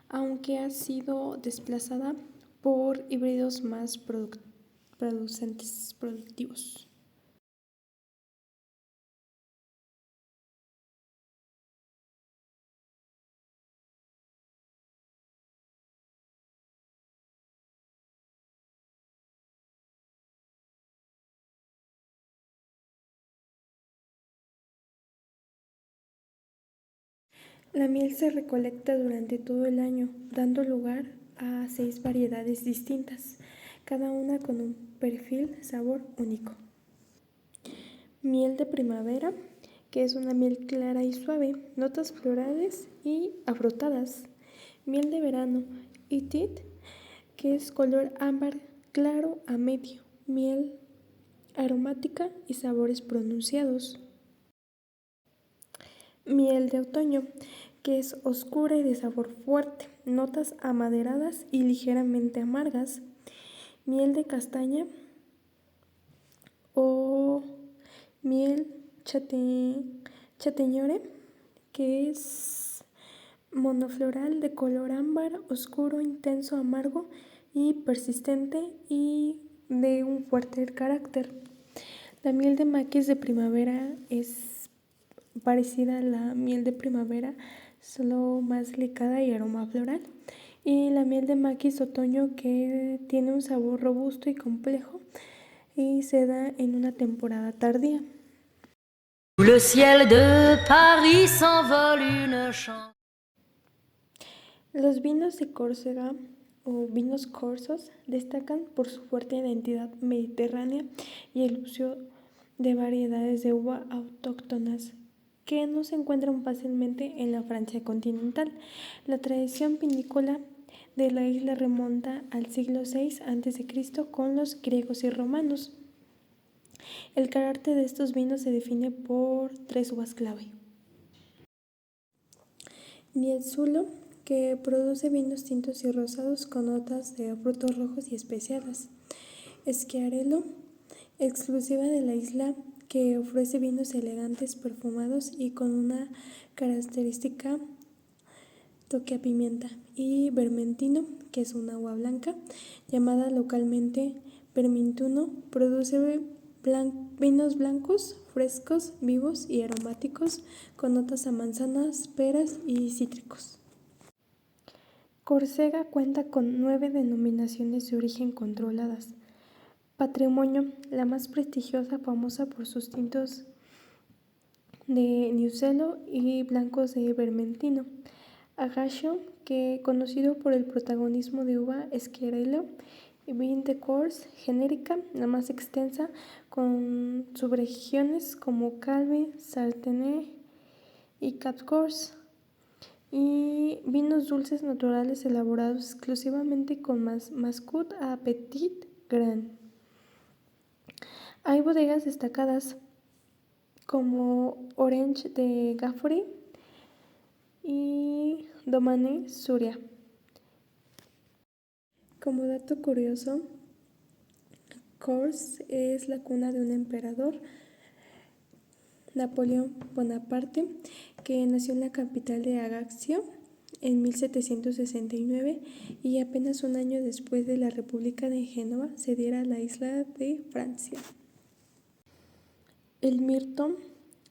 D: aunque ha sido desplazada por híbridos más productivos. La miel se recolecta durante todo el año, dando lugar a 6 variedades distintas, cada una con un perfil sabor único. Miel de primavera, que es una miel clara y suave, notas florales y afrutadas. Miel de verano, Itit, que es color ámbar claro a medio, miel aromática y sabores pronunciados. Miel de otoño, que es oscura y de sabor fuerte, notas amaderadas y ligeramente amargas. Miel de castaña o miel châtaignure, que es monofloral de color ámbar, oscuro, intenso, amargo y persistente y de un fuerte carácter. La miel de maquis de primavera es parecida a la miel de primavera, solo más delicada y aroma floral. Y la miel de maquis otoño, que tiene un sabor robusto y complejo y se da en una temporada tardía.
G: Le ciel de Paris s'envole une chance.
D: Los vinos de Córcega o vinos corsos destacan por su fuerte identidad mediterránea y el uso de variedades de uva autóctonas que no se encuentran fácilmente en la Francia continental. La tradición vinícola de la isla remonta al siglo VI a.C. con los griegos y romanos. El carácter de estos vinos se define por 3 uvas clave. Niezuelo, que produce vinos tintos y rosados con notas de frutos rojos y especiadas. Schiarello, exclusiva de la isla, que ofrece vinos elegantes, perfumados y con una característica toque a pimienta, y Vermentino, que es un agua blanca, llamada localmente Vermentuno, produce vinos blancos, frescos, vivos y aromáticos, con notas a manzanas, peras y cítricos. Córcega cuenta con 9 denominaciones de origen controladas. Patrimonio, la más prestigiosa, famosa por sus tintos de Niusello y blancos de Vermentino. Agaccio, que conocido por el protagonismo de uva Schiarello, y Vin de Corse, genérica, la más extensa, con subregiones como Calvi, Sartène y Cap Corse, y vinos dulces naturales elaborados exclusivamente con Mascut a Petit Grain. Hay bodegas destacadas como Orange de Gaffory y Domaine Suria. Como dato curioso, Corse es la cuna de un emperador, Napoleón Bonaparte, que nació en la capital de Ajaccio en 1769 y apenas un año después de la República de Génova cediera la isla de Francia. El mirto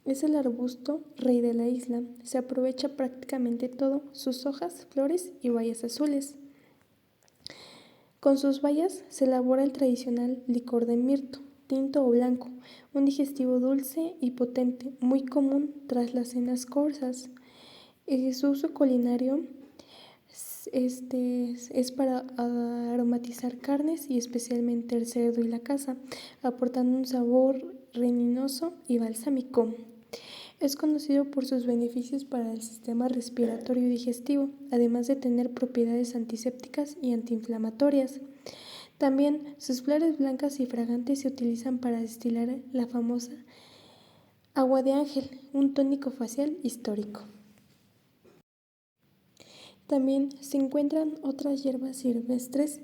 D: es el arbusto rey de la isla. Se aprovecha prácticamente todo, sus hojas, flores y bayas azules. Con sus bayas se elabora el tradicional licor de mirto, tinto o blanco, un digestivo dulce y potente, muy común tras las cenas corsas. Su uso culinario es para aromatizar carnes y especialmente el cerdo y la caza, aportando un sabor reninoso y balsámico. Es conocido por sus beneficios para el sistema respiratorio y digestivo, además de tener propiedades antisépticas y antiinflamatorias. También sus flores blancas y fragantes se utilizan para destilar la famosa agua de ángel, un tónico facial histórico. También se encuentran otras hierbas silvestres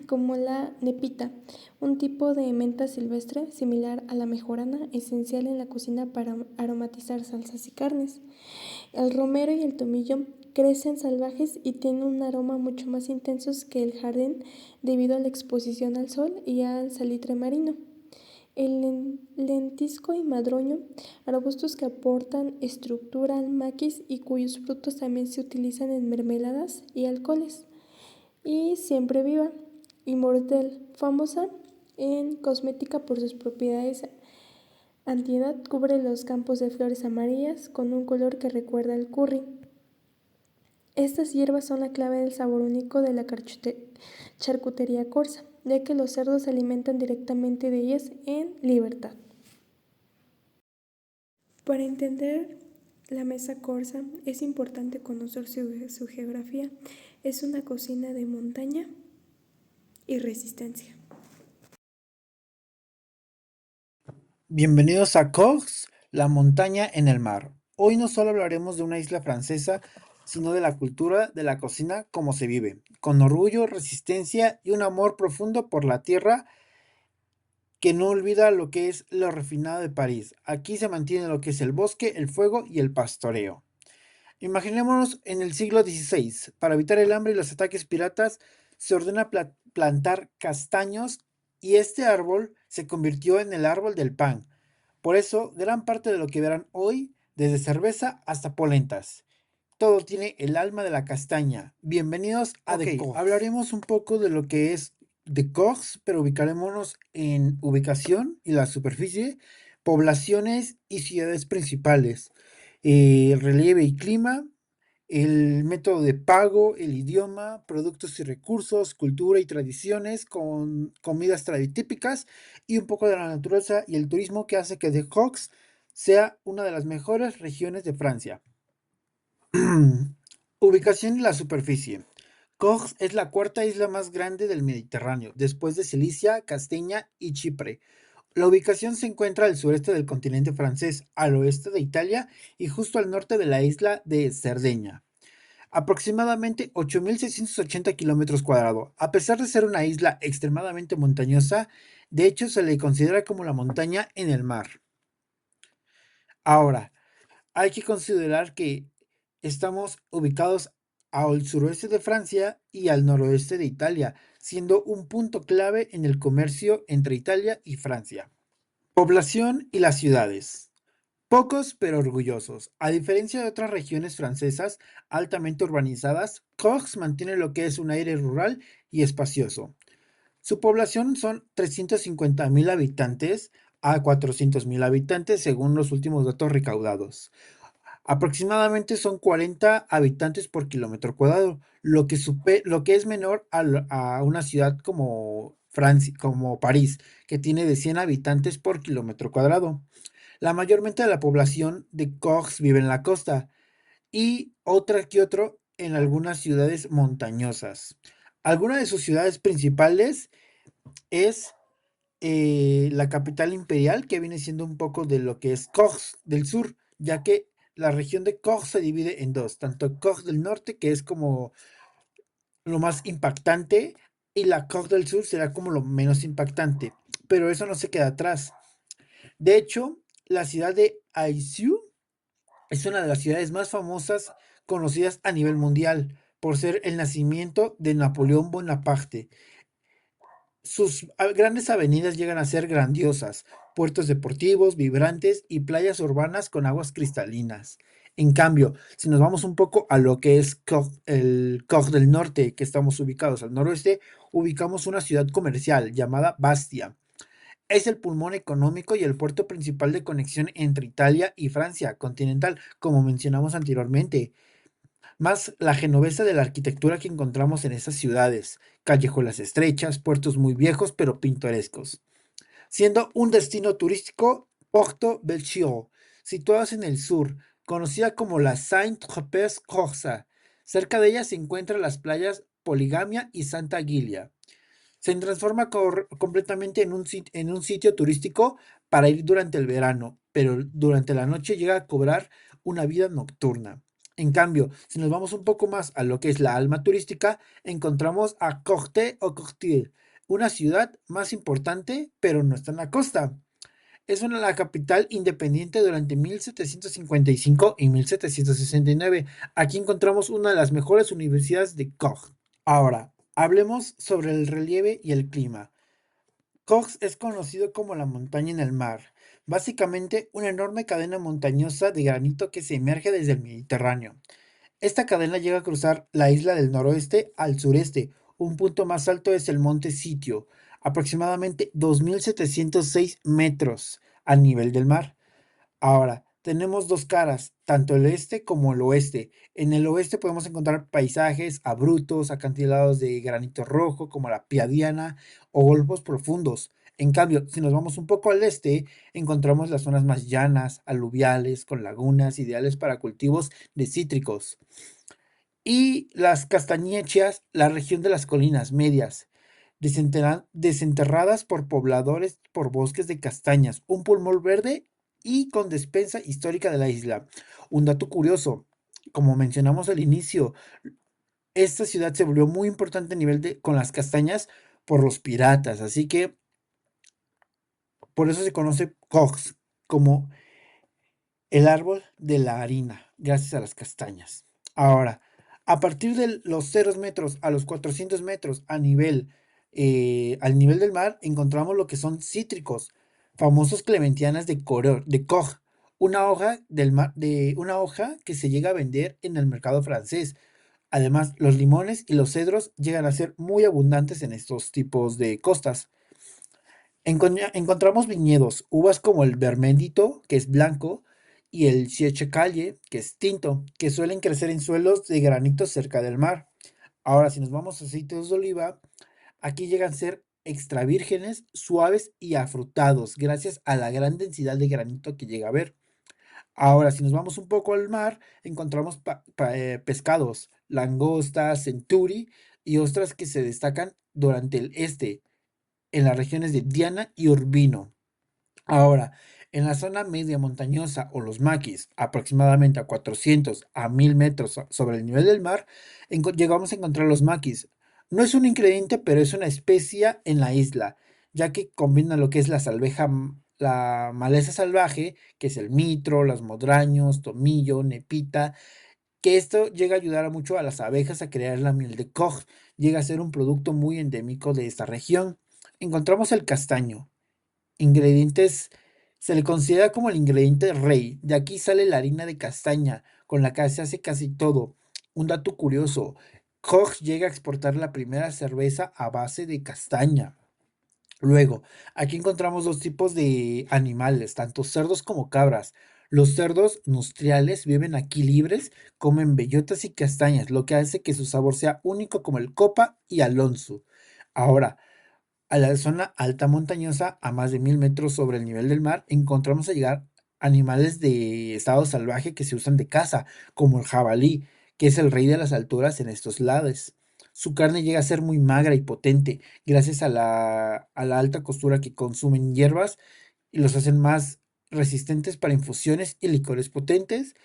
D: como la nepita, un tipo de menta silvestre similar a la mejorana, esencial en la cocina para aromatizar salsas y carnes. El romero y el tomillo crecen salvajes y tienen un aroma mucho más intenso que el jardín debido a la exposición al sol y al salitre marino. El lentisco y madroño, arbustos que aportan estructura al maquis y cuyos frutos también se utilizan en mermeladas y alcoholes. Y siempre viva, inmortal, famosa en cosmética por sus propiedades antiedad, cubre los campos de flores amarillas con un color que recuerda al curry. Estas hierbas son la clave del sabor único de la charcutería corsa, ya que los cerdos se alimentan directamente de ellas en libertad. Para entender la mesa corsa es importante conocer su geografía. Es una cocina de montaña y resistencia.
H: Bienvenidos a Corse, la montaña en el mar. Hoy no solo hablaremos de una isla francesa, sino de la cultura de la cocina como se vive, con orgullo, resistencia y un amor profundo por la tierra que no olvida lo que es lo refinado de París. Aquí se mantiene lo que es el bosque, el fuego y el pastoreo. Imaginémonos en el siglo XVI. Para evitar el hambre y los ataques piratas, se ordena plantar castaños y este árbol se convirtió en el árbol del pan. Por eso, gran parte de lo que verán hoy, desde cerveza hasta polentas, todo tiene el alma de la castaña. Bienvenidos a The Corse. Hablaremos un poco de lo que es The Corse, pero ubicarémonos en ubicación y la superficie, poblaciones y ciudades principales, el relieve y clima, el método de pago, el idioma, productos y recursos, cultura y tradiciones, con comidas típicas y un poco de la naturaleza y el turismo que hace que The Corse sea una de las mejores regiones de Francia. Ubicación y la superficie. Corse es la cuarta isla más grande del Mediterráneo, después de Cilicia, Castella y Chipre. La ubicación se encuentra al sureste del continente francés, al oeste de Italia y justo al norte de la isla de Cerdeña. Aproximadamente 8.680 kilómetros cuadrados. A pesar de ser una isla extremadamente montañosa, de hecho se le considera como la montaña en el mar. Ahora, hay que considerar que estamos ubicados al suroeste de Francia y al noroeste de Italia, siendo un punto clave en el comercio entre Italia y Francia. Población y las ciudades. Pocos pero orgullosos. A diferencia de otras regiones francesas altamente urbanizadas, Cox mantiene lo que es un aire rural y espacioso. Su población son 350.000 habitantes a 400.000 habitantes según los últimos datos recaudados. Aproximadamente son 40 habitantes por kilómetro cuadrado, lo que es menor a una ciudad como Francia, como París, que tiene de 100 habitantes por kilómetro cuadrado. La mayormente de la población de Cox vive en la costa y otra que otro en algunas ciudades montañosas. Alguna de sus ciudades principales es la capital imperial, que viene siendo un poco de lo que es Cox del sur, ya que la región de Cox se divide en dos, tanto Cox del norte, que es como lo más impactante, y la Cox del sur será como lo menos impactante, pero eso no se queda atrás. De hecho, la ciudad de Aizu es una de las ciudades más famosas conocidas a nivel mundial por ser el nacimiento de Napoleón Bonaparte. Sus grandes avenidas llegan a ser grandiosas, puertos deportivos, vibrantes y playas urbanas con aguas cristalinas. En cambio, si nos vamos un poco a lo que es el Cog del Norte, que estamos ubicados al noroeste, ubicamos una ciudad comercial llamada Bastia. Es el pulmón económico y el puerto principal de conexión entre Italia y Francia continental, como mencionamos anteriormente. Más la genovesa de la arquitectura que encontramos en esas ciudades, callejuelas estrechas, puertos muy viejos pero pintorescos. Siendo un destino turístico, Porto Vecchio, situados en el sur, conocida como la Saint-Tropez Corsa. Cerca de ella se encuentran las playas Poligamia y Santa Gilia. Se transforma completamente en un sitio turístico para ir durante el verano, pero durante la noche llega a cobrar una vida nocturna. En cambio, si nos vamos un poco más a lo que es la alma turística, encontramos a Corte o Cortil, una ciudad más importante, pero no está en la costa. Es la capital independiente durante 1755 y 1769. Aquí encontramos una de las mejores universidades de Koch. Ahora, hablemos sobre el relieve y el clima. Cox es conocido como la montaña en el mar, básicamente una enorme cadena montañosa de granito que se emerge desde el Mediterráneo. Esta cadena llega a cruzar la isla del noroeste al sureste. Un punto más alto es el monte Sitio, aproximadamente 2.706 metros al nivel del mar. Ahora, tenemos dos caras, tanto el este como el oeste. En el oeste podemos encontrar paisajes abruptos, acantilados de granito rojo, como la Piadiana, o golfos profundos. En cambio, si nos vamos un poco al este, encontramos las zonas más llanas, aluviales, con lagunas, ideales para cultivos de cítricos. Y las castañechas, la región de las colinas medias, desenterradas por pobladores por bosques de castañas, un pulmón verde y con despensa histórica de la isla. Un dato curioso, como mencionamos al inicio, esta ciudad se volvió muy importante a nivel de con las castañas por los piratas, así que por eso se conoce Cox como el árbol de la harina, gracias a las castañas. Ahora, a partir de los 0 metros a los 400 metros al nivel del mar, encontramos lo que son cítricos, famosos clementianas de Koch, una hoja que se llega a vender en el mercado francés. Además, los limones y los cedros llegan a ser muy abundantes en estos tipos de costas. Encontramos viñedos, uvas como el Vermendito, que es blanco, y el Calle, que es tinto, que suelen crecer en suelos de granito cerca del mar. Ahora, si nos vamos a aceites de oliva, aquí llegan a ser extra vírgenes, suaves y afrutados, gracias a la gran densidad de granito que llega a haber. Ahora, si nos vamos un poco al mar, encontramos pescados, langostas, centuri y ostras que se destacan durante el este, en las regiones de Diana y Urbino. Ahora, en la zona media montañosa o los maquis, aproximadamente a 400 a 1000 metros sobre el nivel del mar, llegamos a encontrar los maquis. No es un ingrediente, pero es una especia en la isla, ya que combina lo que es la maleza salvaje, que es el mitro, los modraños, tomillo, nepita, que esto llega a ayudar mucho a las abejas a crear la miel de Koch, llega a ser un producto muy endémico de esta región. Encontramos el castaño, ingredientes, se le considera como el ingrediente rey, de aquí sale la harina de castaña, con la que se hace casi todo. Un dato curioso, Koch llega a exportar la primera cerveza a base de castaña. Luego, aquí encontramos dos tipos de animales, tanto cerdos como cabras. Los cerdos nutriales viven aquí libres, comen bellotas y castañas, lo que hace que su sabor sea único como el copa y alonso. Ahora, a la zona alta montañosa, a más de 1000 metros sobre el nivel del mar, encontramos a llegar animales de estado salvaje que se usan de caza, como el jabalí, que es el rey de las alturas en estos lados. Su carne llega a ser muy magra y potente, gracias a la alta costura que consumen hierbas y los hacen más resistentes para infusiones y licores potentes,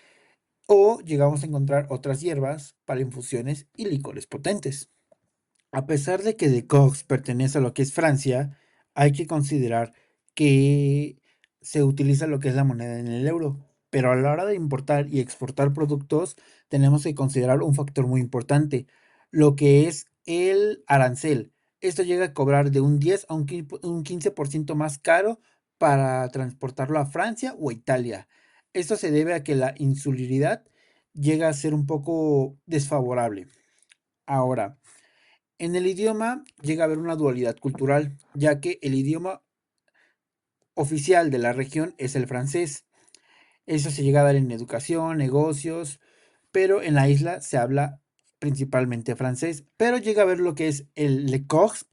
H: o llegamos a encontrar otras hierbas para infusiones y licores potentes. A pesar de que De Cox pertenece a lo que es Francia, hay que considerar que se utiliza lo que es la moneda en el euro, pero a la hora de importar y exportar productos tenemos que considerar un factor muy importante, lo que es el arancel. Esto llega a cobrar de un 10 a un 15% más caro para transportarlo a Francia o a Italia. Esto se debe a que la insularidad llega a ser un poco desfavorable. Ahora, en el idioma llega a haber una dualidad cultural, ya que el idioma oficial de la región es el francés. Eso se llega a dar en educación, negocios, pero en la isla se habla principalmente francés. Pero llega a haber lo que es el Le Corse,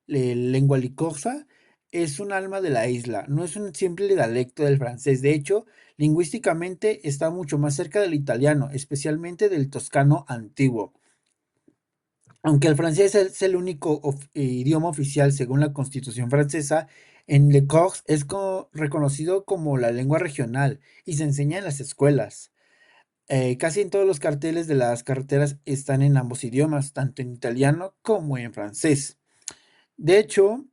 H: lengua licorsa, es un alma de la isla, no es un simple dialecto del francés. De hecho, lingüísticamente está mucho más cerca del italiano, especialmente del toscano antiguo. Aunque el francés es el único idioma oficial según la Constitución francesa, en Le Corse es reconocido como la lengua regional y se enseña en las escuelas. Casi en todos los carteles de las carreteras están en ambos idiomas, tanto en italiano como en francés. De hecho,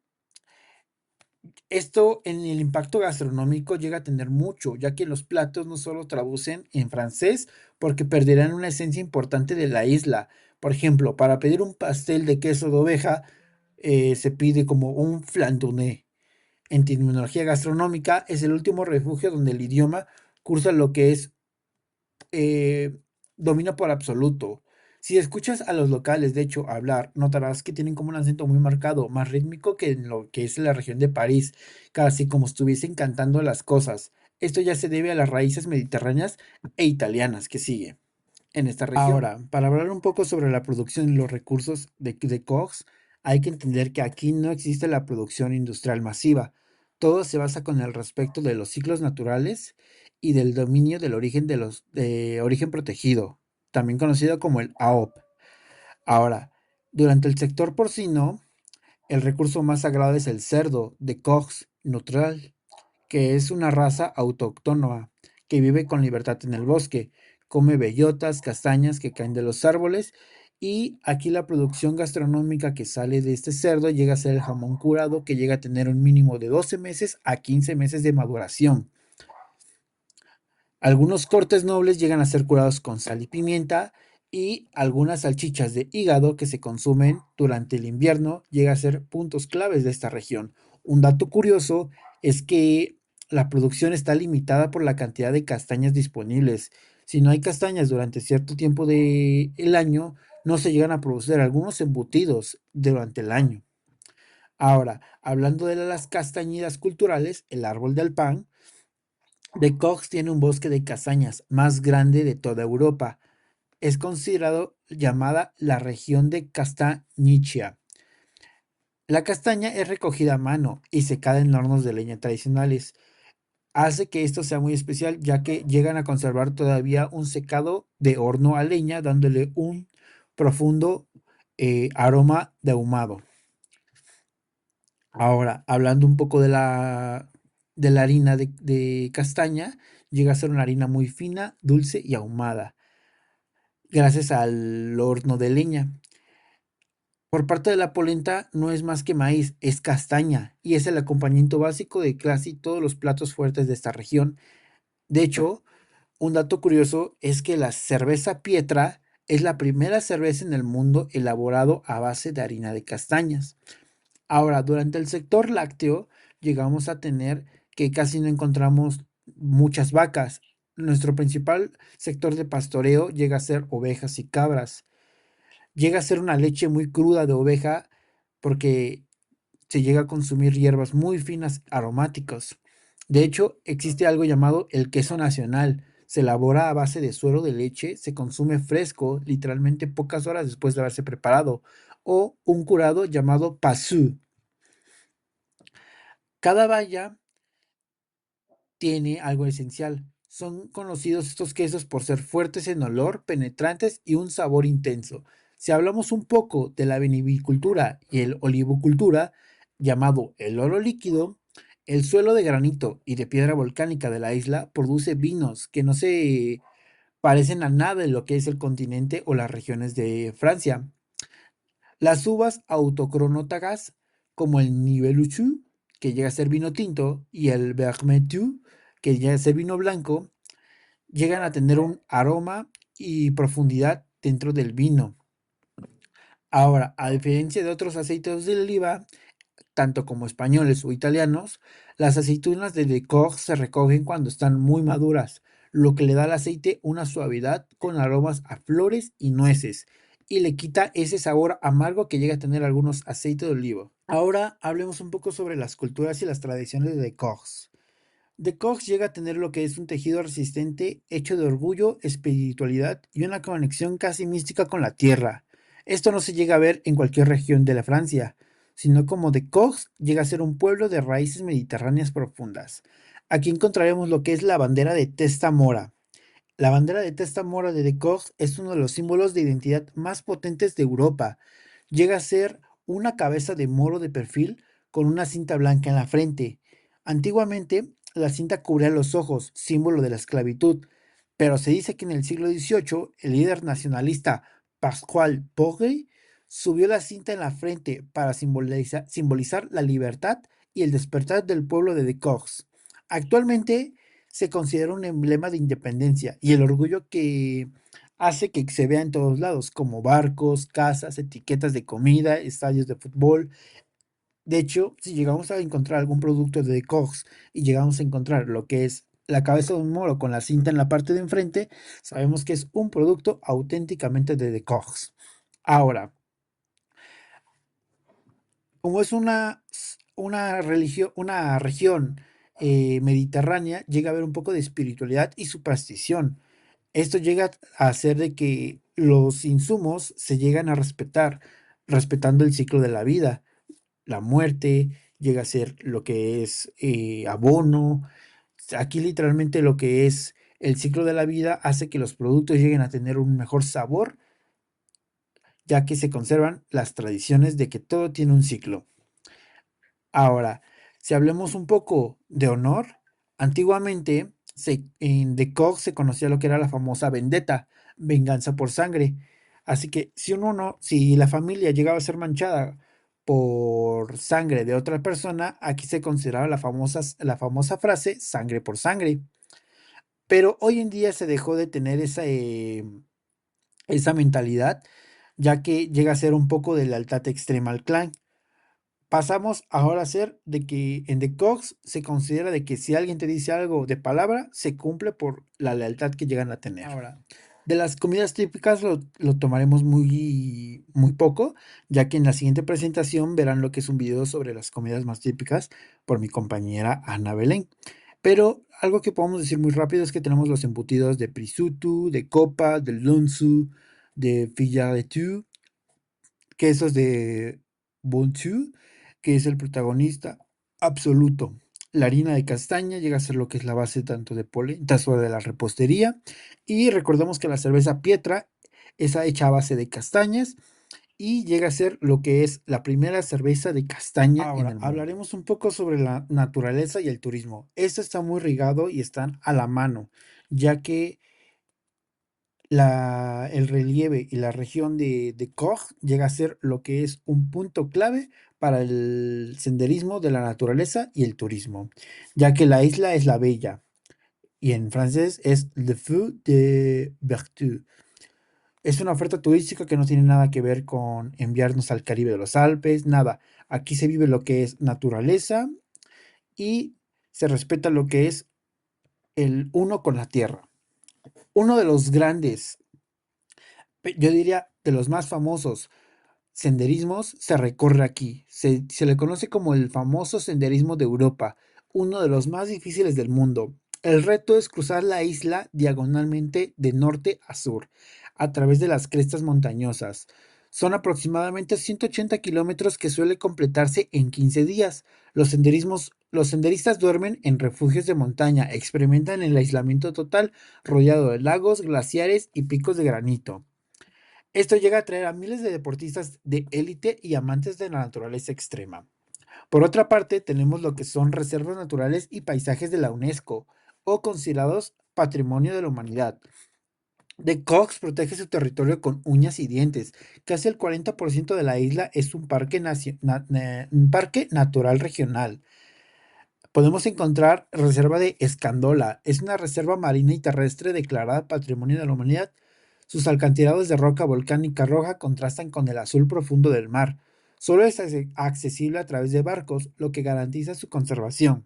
H: esto en el impacto gastronómico llega a tener mucho, ya que los platos no solo traducen en francés, porque perderán una esencia importante de la isla. Por ejemplo, para pedir un pastel de queso de oveja, se pide como un flandonné. En terminología gastronómica, es el último refugio donde el idioma cursa lo que es eh, domina por absoluto. Si escuchas a los locales, de hecho, hablar, notarás que tienen como un acento muy marcado, más rítmico que en lo que es la región de París, casi como estuviesen cantando las cosas. Esto ya se debe a las raíces mediterráneas e italianas que sigue en esta región. Ahora, para hablar un poco sobre la producción y los recursos de Cox, hay que entender que aquí no existe la producción industrial masiva. Todo se basa con el respecto de los ciclos naturales y del dominio del origen de origen protegido, también conocido como el AOP. Ahora, durante el sector porcino, el recurso más sagrado es el cerdo de Cox neutral, que es una raza autóctona que vive con libertad en el bosque, come bellotas, castañas que caen de los árboles, y aquí la producción gastronómica que sale de este cerdo llega a ser el jamón curado, que llega a tener un mínimo de 12 meses a 15 meses de maduración. Algunos cortes nobles llegan a ser curados con sal y pimienta, y algunas salchichas de hígado que se consumen durante el invierno llega a ser puntos claves de esta región. Un dato curioso es que la producción está limitada por la cantidad de castañas disponibles. Si no hay castañas durante cierto tiempo del año, no se llegan a producir algunos embutidos durante el año. Ahora, hablando de las castañeras culturales, el árbol del pan de Cox tiene un bosque de castañas más grande de toda Europa. Es considerado llamada la región de Castagniccia. La castaña es recogida a mano y secada en hornos de leña tradicionales. Hace que esto sea muy especial, ya que llegan a conservar todavía un secado de horno a leña, dándole un profundo aroma de ahumado. Ahora, hablando un poco de la harina de castaña, llega a ser una harina muy fina, dulce y ahumada, gracias al horno de leña. Por parte de la polenta no es más que maíz, es castaña y es el acompañamiento básico de casi todos los platos fuertes de esta región. De hecho, un dato curioso es que la cerveza Pietra es la primera cerveza en el mundo elaborado a base de harina de castañas. Ahora, durante el sector lácteo llegamos a tener que casi no encontramos muchas vacas. Nuestro principal sector de pastoreo llega a ser ovejas y cabras. Llega a ser una leche muy cruda de oveja porque se llega a consumir hierbas muy finas aromáticas. De hecho, existe algo llamado el queso nacional. Se elabora a base de suero de leche, se consume fresco, literalmente pocas horas después de haberse preparado, o un curado llamado pasú. Cada valla tiene algo esencial. Son conocidos estos quesos por ser fuertes en olor, penetrantes y un sabor intenso. Si hablamos un poco de la vinicultura y el olivocultura, llamado el oro líquido, el suelo de granito y de piedra volcánica de la isla produce vinos que no se parecen a nada en lo que es el continente o las regiones de Francia. Las uvas autocronótagas, como el Niveluchu, que llega a ser vino tinto, y el Vermetu, que llega a ser vino blanco, llegan a tener un aroma y profundidad dentro del vino. Ahora, a diferencia de otros aceites de oliva, tanto como españoles o italianos, las aceitunas de Decor se recogen cuando están muy maduras, lo que le da al aceite una suavidad con aromas a flores y nueces, y le quita ese sabor amargo que llega a tener algunos aceites de oliva. Ahora hablemos un poco sobre las culturas y las tradiciones de Decor. De Koch llega a tener lo que es un tejido resistente hecho de orgullo, espiritualidad y una conexión casi mística con la tierra. Esto no se llega a ver en cualquier región de la Francia, sino como de Koch llega a ser un pueblo de raíces mediterráneas profundas. Aquí encontraremos lo que es la bandera de Testa Mora. La bandera de Testa Mora de Koch es uno de los símbolos de identidad más potentes de Europa. Llega a ser una cabeza de moro de perfil con una cinta blanca en la frente. Antiguamente, la cinta cubría los ojos, símbolo de la esclavitud, pero se dice que en el siglo XVIII el líder nacionalista Pascual Borge subió la cinta en la frente para simbolizar la libertad y el despertar del pueblo de Decox. Actualmente se considera un emblema de independencia y el orgullo que hace que se vea en todos lados, como barcos, casas, etiquetas de comida, estadios de fútbol. De hecho, si llegamos a encontrar algún producto de Cox y llegamos a encontrar lo que es la cabeza de un moro con la cinta en la parte de enfrente, sabemos que es un producto auténticamente de The Cox. Ahora, como es una región mediterránea, llega a haber un poco de espiritualidad y superstición. Esto llega a hacer de que los insumos se llegan a respetar, respetando el ciclo de la vida. La muerte llega a ser lo que es abono. Aquí literalmente lo que es el ciclo de la vida hace que los productos lleguen a tener un mejor sabor, ya que se conservan las tradiciones de que todo tiene un ciclo. Ahora, si hablemos un poco de honor, antiguamente en Decor se conocía lo que era la famosa vendetta, venganza por sangre. Así que si la familia llegaba a ser manchada por sangre de otra persona, aquí se consideraba la famosa frase sangre por sangre. Pero hoy en día se dejó de tener esa mentalidad, ya que llega a ser un poco de lealtad extrema al clan. Pasamos ahora a ser de que en The Cox se considera de que si alguien te dice algo de palabra, se cumple por la lealtad que llegan a tener. Ahora, de las comidas típicas lo tomaremos muy, muy poco, ya que en la siguiente presentación verán lo que es un video sobre las comidas más típicas por mi compañera Ana Belén. Pero algo que podemos decir muy rápido es que tenemos los embutidos de Prisutu, de Copa, de Lunsu, de Fillaretu, quesos de Bontu, que es el protagonista absoluto. La harina de castaña llega a ser lo que es la base tanto de polenta o de la repostería. Y recordemos que la cerveza Pietra es hecha a base de castañas y llega a ser lo que es la primera cerveza de castaña en el mundo. Hablaremos un poco sobre la naturaleza y el turismo. Esto está muy ligado y están a la mano, ya que el relieve y la región de Koch llega a ser lo que es un punto clave para el senderismo de la naturaleza y el turismo, ya que la isla es la Bella y en francés es Le Feu de Vertu. Es una oferta turística que no tiene nada que ver con enviarnos al Caribe de los Alpes, nada. Aquí se vive lo que es naturaleza y se respeta lo que es el uno con la tierra. Uno de los grandes, yo diría de los más famosos senderismos se recorre aquí. Se le conoce como el famoso senderismo de Europa, uno de los más difíciles del mundo. El reto es cruzar la isla diagonalmente de norte a sur, a través de las crestas montañosas. Son aproximadamente 180 kilómetros que suele completarse en 15 días. Los senderistas duermen en refugios de montaña, experimentan el aislamiento total, rodeado de lagos, glaciares y picos de granito. Esto llega a atraer a miles de deportistas de élite y amantes de la naturaleza extrema. Por otra parte, tenemos lo que son reservas naturales y paisajes de la UNESCO o considerados Patrimonio de la Humanidad. The Cox protege su territorio con uñas y dientes. Casi el 40% de la isla es un parque natural regional. Podemos encontrar reserva de Escandola. Es una reserva marina y terrestre declarada Patrimonio de la Humanidad. Sus alcantirados de roca volcánica roja contrastan con el azul profundo del mar. Solo es accesible a través de barcos, lo que garantiza su conservación.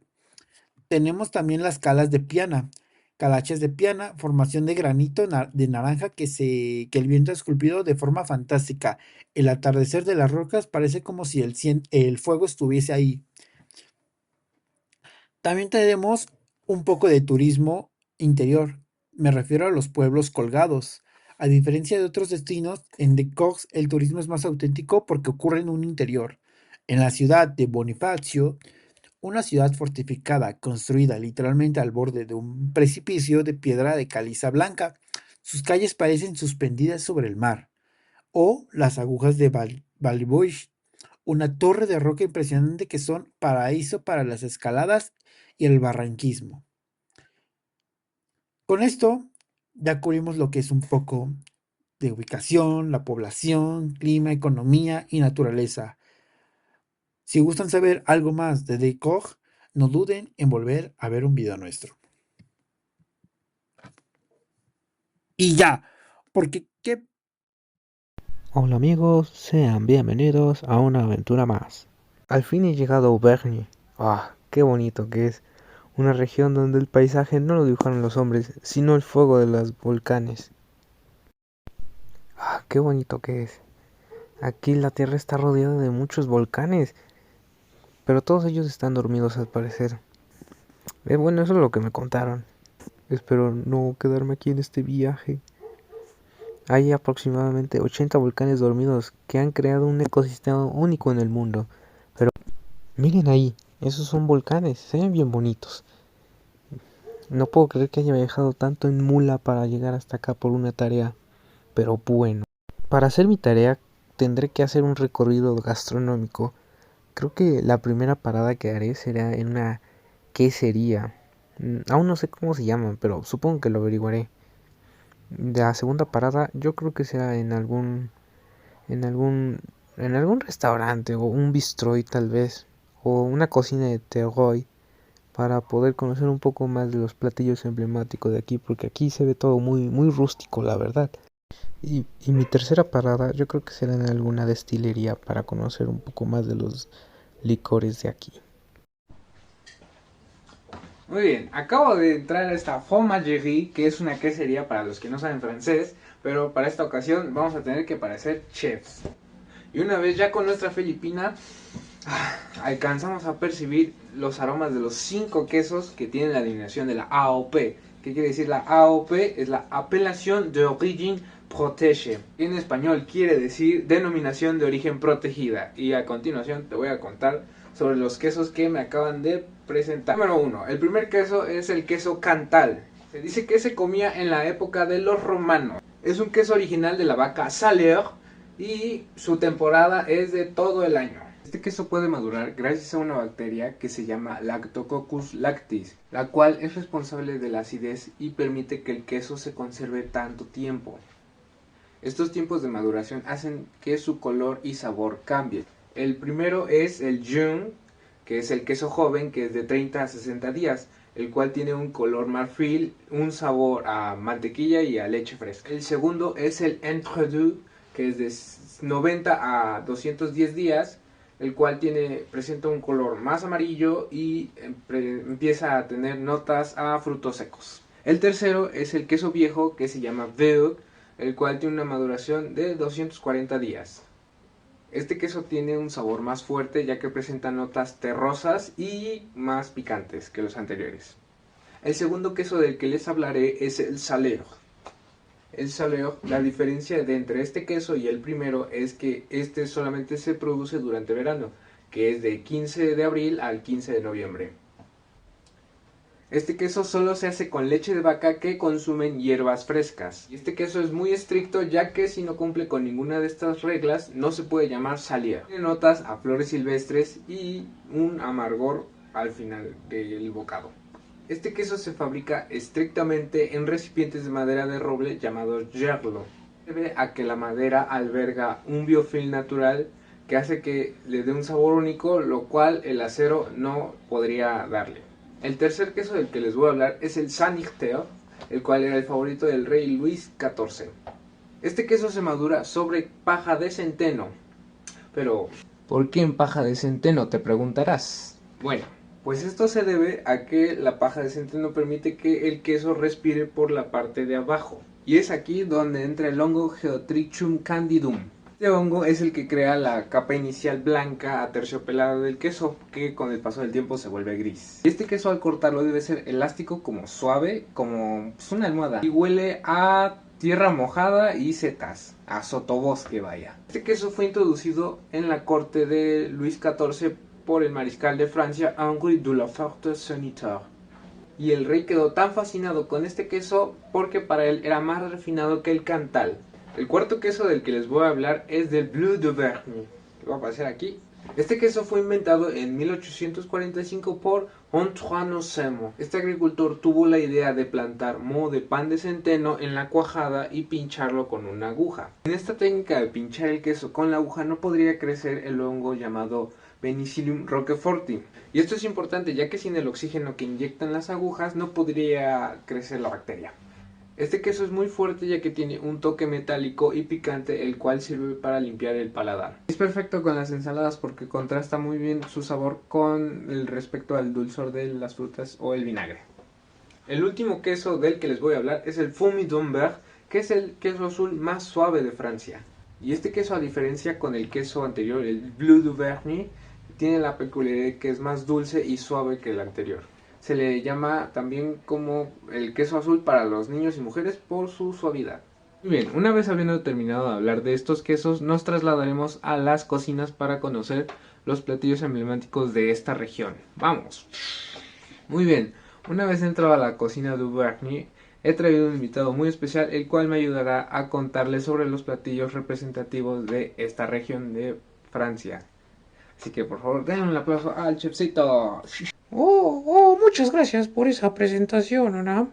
H: Tenemos también las calas de Piana, calaches de Piana, formación de granito de naranja que el viento ha esculpido de forma fantástica. El atardecer de las rocas parece como si el fuego estuviese ahí. También tenemos un poco de turismo interior. Me refiero a los pueblos colgados. A diferencia de otros destinos, en The Cox el turismo es más auténtico porque ocurre en un interior. En la ciudad de Bonifacio, una ciudad fortificada, construida literalmente al borde de un precipicio de piedra de caliza blanca, sus calles parecen suspendidas sobre el mar. O las agujas de Balibois, una torre de roca impresionante que son paraíso para las escaladas y el barranquismo. Con esto ya cubrimos lo que es un poco de ubicación, la población, clima, economía y naturaleza. Si gustan saber algo más de The Koch, no duden en volver a ver un video nuestro. Y ya, porque qué...
I: Hola amigos, sean bienvenidos a una aventura más. Al fin he llegado a Auvergne. Qué bonito que es. Una región donde el paisaje no lo dibujaron los hombres, sino el fuego de los volcanes. Qué bonito que es. Aquí la tierra está rodeada de muchos volcanes, pero todos ellos están dormidos al parecer. Bueno, eso es lo que me contaron. Espero no quedarme aquí en este viaje. Hay aproximadamente 80 volcanes dormidos que han creado un ecosistema único en el mundo. Pero miren ahí, esos son volcanes, se ven bien bonitos. No puedo creer que haya viajado tanto en mula para llegar hasta acá por una tarea, pero bueno. Para hacer mi tarea tendré que hacer un recorrido gastronómico. Creo que la primera parada que haré será en una quesería. Aún no sé cómo se llaman, pero supongo que lo averiguaré. La segunda parada yo creo que será en algún restaurante o un bistroy tal vez, o una cocina de terroir, para poder conocer un poco más de los platillos emblemáticos de aquí, porque aquí se ve todo muy, muy rústico, la verdad. Y mi tercera parada yo creo que será en alguna destilería para conocer un poco más de los licores de aquí.
A: Muy bien, acabo de entrar a esta fromagerie, que es una quesería para los que no saben francés, pero para esta ocasión vamos a tener que parecer chefs. Y una vez ya con nuestra filipina, alcanzamos a percibir los aromas de los 5 quesos que tienen la denominación de la AOP. ¿Qué quiere decir la AOP? Es la Apelación de Origine Protégée. En español quiere decir denominación de origen protegida. Y a continuación te voy a contar sobre los quesos que me acaban de presentar. Número 1. El primer queso es el queso Cantal. Se dice que se comía en la época de los romanos. Es un queso original de la vaca Salers y su temporada es de todo el año.
J: Este queso puede madurar gracias a una bacteria que se llama Lactococcus lactis, la cual es responsable de la acidez y permite que el queso se conserve tanto tiempo. Estos tiempos de maduración hacen que su color y sabor cambien. El primero es el jeune, que es el queso joven, que es de 30 a 60 días, el cual tiene un color marfil, un sabor a mantequilla y a leche fresca. El segundo es el entre deux, que es de 90 a 210 días, el cual presenta un color más amarillo y empieza a tener notas a frutos secos. El tercero es el queso viejo, que se llama Vieux, el cual tiene una maduración de 240 días. Este queso tiene un sabor más fuerte, ya que presenta notas terrosas y más picantes que los anteriores. El segundo queso del que les hablaré es el Salers. El Salers, la diferencia entre este queso y el primero es que este solamente se produce durante verano, que es de 15 de abril al 15 de noviembre. Este queso solo se hace con leche de vaca que consumen hierbas frescas. Y este queso es muy estricto, ya que si no cumple con ninguna de estas reglas no se puede llamar Salers. Tiene notas a flores silvestres y un amargor al final del bocado. Este queso se fabrica estrictamente en recipientes de madera de roble llamados gerlo. Debe a que la madera alberga un biofilm natural que hace que le dé un sabor único, lo cual el acero no podría darle. El tercer queso del que les voy a hablar es el Saint-Nectaire, el cual era el favorito del rey Luis XIV. Este queso se madura sobre paja de centeno. Pero, ¿por qué en paja de centeno?, te preguntarás. Bueno, pues esto se debe a que la paja de centeno permite que el queso respire por la parte de abajo. Y es aquí donde entra el hongo Geotrichum candidum. Este hongo es el que crea la capa inicial blanca aterciopelada del queso, que con el paso del tiempo se vuelve gris. Y este queso al cortarlo debe ser elástico, como suave, como una almohada. Y huele a tierra mojada y setas, a sotobosque vaya. Este queso fue introducido en la corte de Luis XIV por el mariscal de Francia, Henri de la Forte-Sanitaire. Y el rey quedó tan fascinado con este queso porque para él era más refinado que el Cantal. El cuarto queso del que les voy a hablar es del Bleu d'Auvergne, que va a aparecer aquí. Este queso fue inventado en 1845 por Antoine Semo. Este agricultor tuvo la idea de plantar moho de pan de centeno en la cuajada y pincharlo con una aguja. En esta técnica de pinchar el queso con la aguja no podría crecer el hongo llamado Penicillium roqueforti. Y esto es importante, ya que sin el oxígeno que inyectan las agujas no podría crecer la bacteria. Este queso es muy fuerte, ya que tiene un toque metálico y picante, el cual sirve para limpiar el paladar. Es perfecto con las ensaladas porque contrasta muy bien su sabor con el respecto al dulzor de las frutas o el vinagre. El último queso del que les voy a hablar es el Fourmi d'Amber, que es el queso azul más suave de Francia. Y este queso, a diferencia con el queso anterior, el Bleu d'Auvergne, tiene la peculiaridad que es más dulce y suave que el anterior. Se le llama también como el queso azul para los niños y mujeres por su suavidad. Muy bien, una vez habiendo terminado de hablar de estos quesos, nos trasladaremos a las cocinas para conocer los platillos emblemáticos de esta región. ¡Vamos! Muy bien, una vez entrado a la cocina de Auvergne, he traído un invitado muy especial, el cual me ayudará a contarles sobre los platillos representativos de esta región de Francia. Así que por favor, denle un aplauso al chefcito.
K: Muchas gracias por esa presentación, Ana.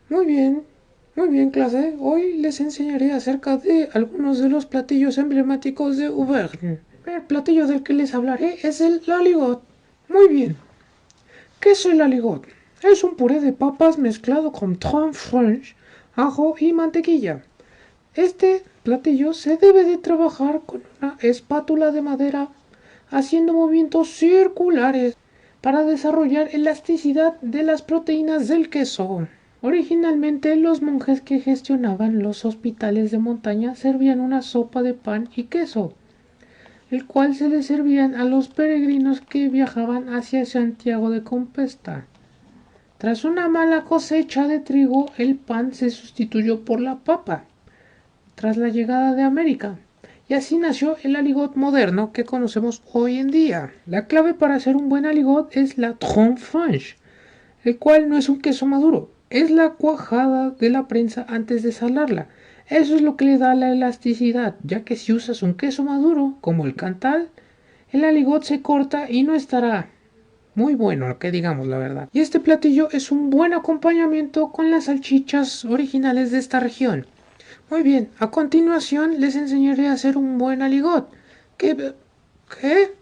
K: Muy bien, clase. Hoy les enseñaré acerca de algunos de los platillos emblemáticos de Auvergne. El platillo del que les hablaré es el aligot. Muy bien. ¿Qué es el aligot? Es un puré de papas mezclado con thon French, ajo y mantequilla. Este platillo se debe de trabajar con una espátula de madera, haciendo movimientos circulares para desarrollar elasticidad de las proteínas del queso. Originalmente, los monjes que gestionaban los hospitales de montaña servían una sopa de pan y queso, el cual se le servían a los peregrinos que viajaban hacia Santiago de Compostela. Tras una mala cosecha de trigo, el pan se sustituyó por la papa, tras la llegada de América. Y así nació el aligot moderno que conocemos hoy en día. La clave para hacer un buen aligot es la thon French, el cual no es un queso maduro, es la cuajada de la prensa antes de salarla. Eso es lo que le da la elasticidad, ya que si usas un queso maduro, como el Cantal, el aligot se corta y no estará muy bueno, que digamos la verdad. Y este platillo es un buen acompañamiento con las salchichas originales de esta región. Muy bien, a continuación les enseñaré a hacer un buen aligot. ¿Qué? ¿Qué?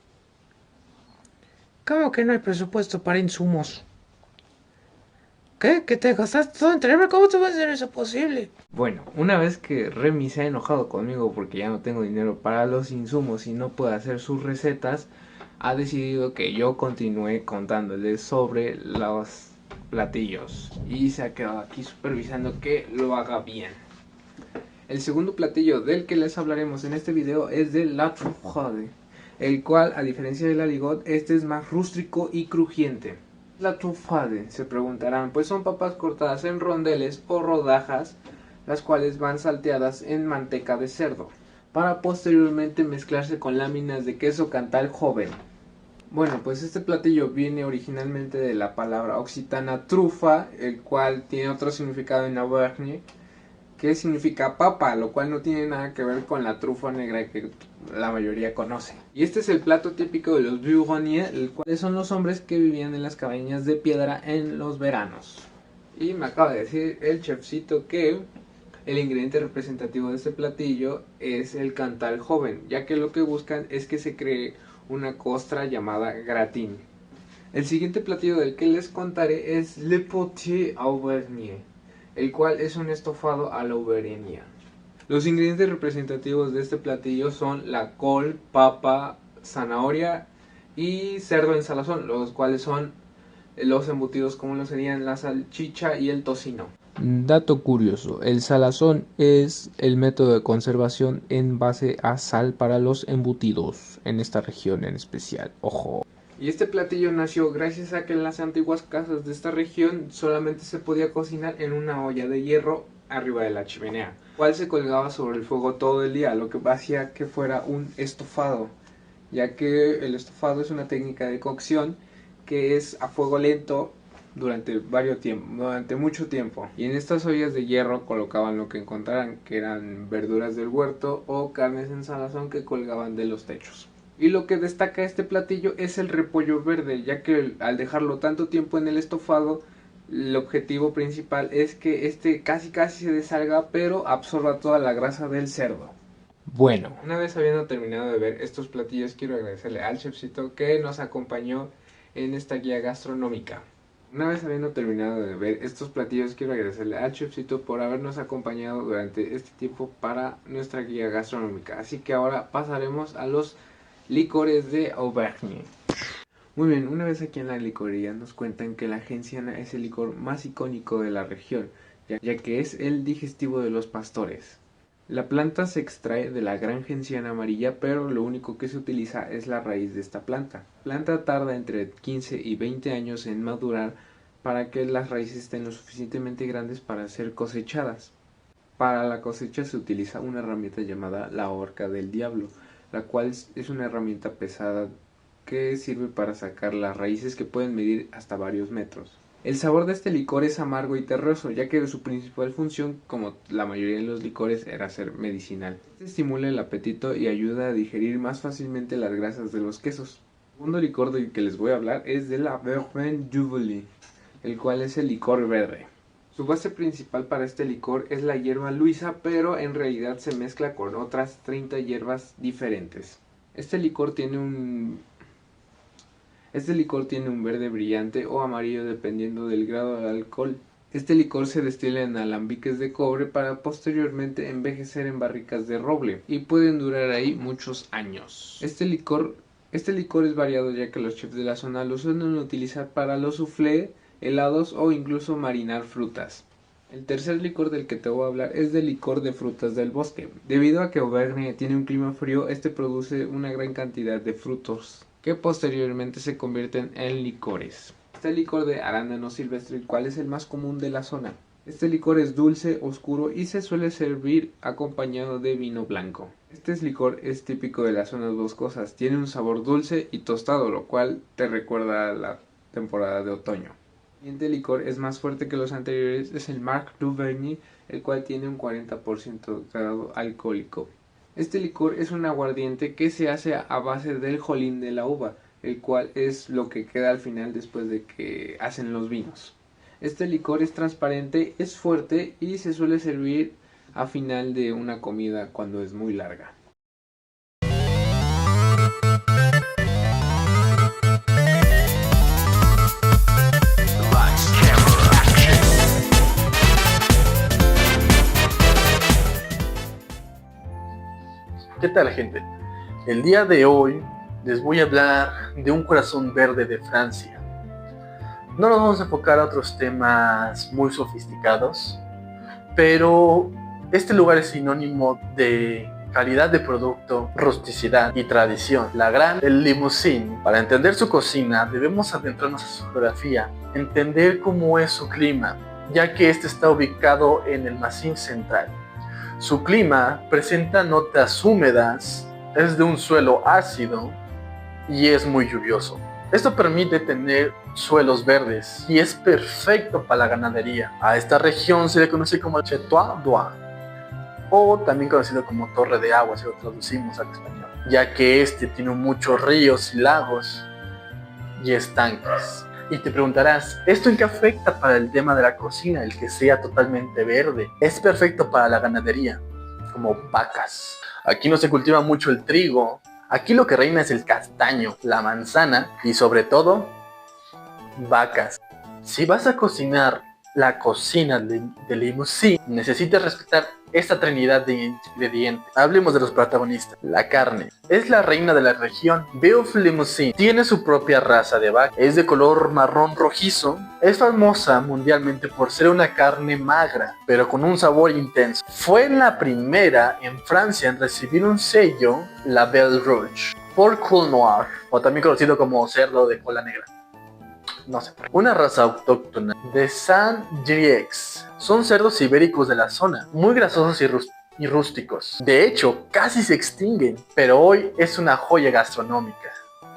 K: ¿Cómo que no hay presupuesto para insumos? ¿Qué? ¿Que te gastaste todo en traerme? ¿Cómo te va a hacer eso posible?
J: Bueno, una vez que Remy se ha enojado conmigo porque ya no tengo dinero para los insumos y no puedo hacer sus recetas, ha decidido que yo continúe contándoles sobre los platillos y se ha quedado aquí supervisando que lo haga bien. El segundo platillo del que les hablaremos en este video es de la truffade, el cual, a diferencia del aligot, este es más rústico y crujiente. La truffade, se preguntarán, pues son papas cortadas en rondeles o rodajas, las cuales van salteadas en manteca de cerdo, para posteriormente mezclarse con láminas de queso Cantal joven. Bueno, pues este platillo viene originalmente de la palabra occitana trufa, el cual tiene otro significado en Auvergne, que significa papa, lo cual no tiene nada que ver con la trufa negra que la mayoría conoce. Y este es el plato típico de los Burgondiers, el cual son los hombres que vivían en las cabañas de piedra en los veranos. Y me acaba de decir el chefcito que el ingrediente representativo de este platillo es el Cantal joven, ya que lo que buscan es que se cree una costra llamada gratin. El siguiente platillo del que les contaré es le potier auvergnat, el cual es un estofado a la auvergnat. Los ingredientes representativos de este platillo son la col, papa, zanahoria y cerdo en salazón, los cuales son los embutidos como lo serían la salchicha y el tocino. Dato curioso, el salazón es el método de conservación en base a sal para los embutidos, en esta región en especial, ojo. Y este platillo nació gracias a que en las antiguas casas de esta región solamente se podía cocinar en una olla de hierro arriba de la chimenea, cual se colgaba sobre el fuego todo el día, lo que hacía que fuera un estofado, ya que el estofado es una técnica de cocción que es a fuego lento durante mucho tiempo. Y en estas ollas de hierro colocaban lo que encontraran, que eran verduras del huerto o carnes en salazón que colgaban de los techos. Y lo que destaca este platillo es el repollo verde, ya que al dejarlo tanto tiempo en el estofado, el objetivo principal es que este casi se deshaga, pero absorba toda la grasa del cerdo. Bueno, una vez habiendo terminado de ver estos platillos, quiero agradecerle al chefcito que nos acompañó en esta guía gastronómica. Una vez habiendo terminado de ver estos platillos, quiero agradecerle al chefcito por habernos acompañado durante este tiempo para nuestra guía gastronómica. Así que ahora pasaremos a los licores de Auvergne. Muy bien, una vez aquí en la licorería nos cuentan que la genciana es el licor más icónico de la región, ya que es el digestivo de los pastores. La planta se extrae de la gran genciana amarilla, pero lo único que se utiliza es la raíz de esta planta. La planta tarda entre 15 y 20 años en madurar para que las raíces estén lo suficientemente grandes para ser cosechadas. Para la cosecha se utiliza una herramienta llamada la horca del diablo, la cual es una herramienta pesada que sirve para sacar las raíces que pueden medir hasta varios metros. El sabor de este licor es amargo y terroso, ya que su principal función, como la mayoría de los licores, era ser medicinal. Este estimula el apetito y ayuda a digerir más fácilmente las grasas de los quesos. El segundo licor del que les voy a hablar es de la Verveine Jubilee, el cual es el licor verde. Su base principal para este licor es la hierba luisa, pero en realidad se mezcla con otras 30 hierbas diferentes. Este licor tiene un verde brillante o amarillo dependiendo del grado de alcohol. Este licor se destila en alambiques de cobre para posteriormente envejecer en barricas de roble y pueden durar ahí muchos años. Este licor es variado, ya que los chefs de la zona lo suelen utilizar para los soufflés, helados o incluso marinar frutas. El tercer licor del que te voy a hablar es del licor de frutas del bosque. Debido a que Auvergne tiene un clima frío, este produce una gran cantidad de frutos que posteriormente se convierten en licores. Este licor de arándano silvestre, el cual es el más común de la zona. Este licor es dulce, oscuro y se suele servir acompañado de vino blanco. Este licor es típico de las zonas boscosas, tiene un sabor dulce y tostado, lo cual te recuerda a la temporada de otoño. El siguiente licor es más fuerte que los anteriores, es el Marc d'Auvergne, el cual tiene un 40% grado alcohólico. Este licor es un aguardiente que se hace a base del jolín de la uva, el cual es lo que queda al final después de que hacen los vinos. Este licor es transparente, es fuerte y se suele servir a final de una comida cuando es muy larga.
L: ¿Qué tal, gente? El día de hoy les voy a hablar de un corazón verde de Francia. No nos vamos a enfocar a otros temas muy sofisticados, pero este lugar es sinónimo de calidad de producto, rusticidad y tradición. La Gran Limousin. Para entender su cocina debemos adentrarnos a su geografía, entender cómo es su clima, ya que este está ubicado en el Massif Central. Su clima presenta notas húmedas, es de un suelo ácido y es muy lluvioso. Esto permite tener suelos verdes y es perfecto para la ganadería. A esta región se le conoce como Château d'Eau, o también conocido como Torre de Agua si lo traducimos al español, ya que este tiene muchos ríos y lagos y estanques. Y te preguntarás, ¿esto en qué afecta para el tema de la cocina, el que sea totalmente verde? Es perfecto para la ganadería, como vacas. Aquí no se cultiva mucho el trigo, aquí lo que reina es el castaño, la manzana y sobre todo, vacas. Si vas a cocinar la cocina de Limousin, necesitas respetar esta trinidad de ingredientes. Hablemos de los protagonistas. La carne es la reina de la región. Bœuf Limousin tiene su propia raza de vaca. Es de color marrón rojizo. Es famosa mundialmente por ser una carne magra, pero con un sabor intenso. Fue la primera en Francia en recibir un sello, la Belle Rouge, por Coul Noir, o también conocido como cerdo de cola negra. No sé. Una raza autóctona de Saint-Gilles. Son cerdos ibéricos de la zona, muy grasosos y rústicos. De hecho, casi se extinguen, pero hoy es una joya gastronómica.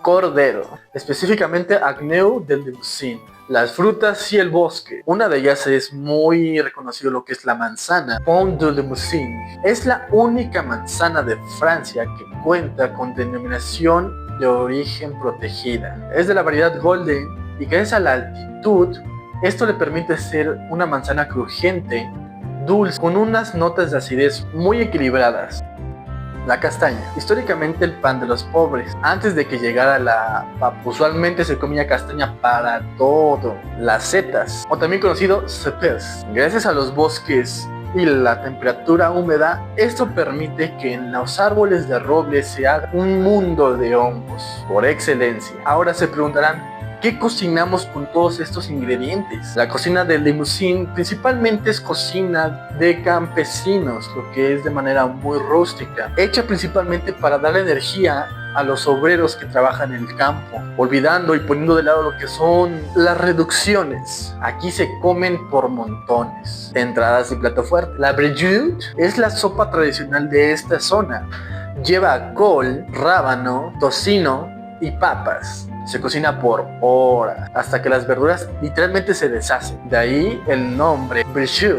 L: Cordero, específicamente Agneau de Limousin. Las frutas y el bosque. Una de ellas es muy reconocido, lo que es la manzana, Pomme de Limousin. Es la única manzana de Francia que cuenta con denominación de origen protegida. Es de la variedad Golden y gracias a la altitud, esto le permite ser una manzana crujiente, dulce, con unas notas de acidez muy equilibradas. La castaña, históricamente el pan de los pobres. Antes de que llegara la papa, usualmente se comía castaña para todo. Las setas, o también conocido cepés. Gracias a los bosques y la temperatura húmeda, esto permite que en los árboles de roble se haga un mundo de hongos, por excelencia. Ahora se preguntarán, ¿qué cocinamos con todos estos ingredientes? La cocina de Limousin principalmente es cocina de campesinos, lo que es de manera muy rústica, hecha principalmente para darle energía a los obreros que trabajan en el campo, olvidando y poniendo de lado lo que son las reducciones. Aquí se comen por montones. Entradas y plato fuerte. La brioche es la sopa tradicional de esta zona. Lleva col, rábano, tocino y papas. Se cocina por horas hasta que las verduras literalmente se deshacen. De ahí el nombre brioche,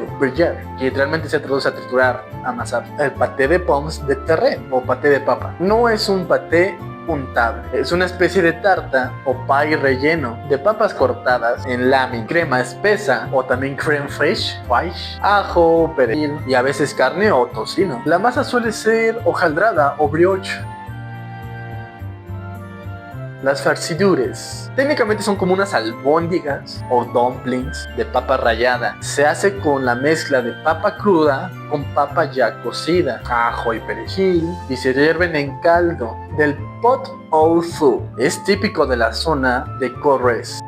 L: que literalmente se traduce a triturar, amasar. El paté de pommes de terre o paté de papa. No es un paté untable, es una especie de tarta o pie relleno de papas cortadas en láminas, crema espesa o también crème fraîche, ajo, perejil y a veces carne o tocino. La masa suele ser hojaldrada o brioche. Las farcidures técnicamente son como unas albóndigas o dumplings de papa rallada. Se hace con la mezcla de papa cruda con papa ya cocida, ajo y perejil, y se hierven en caldo del pot au feu. Es típico de la zona de Corrèze.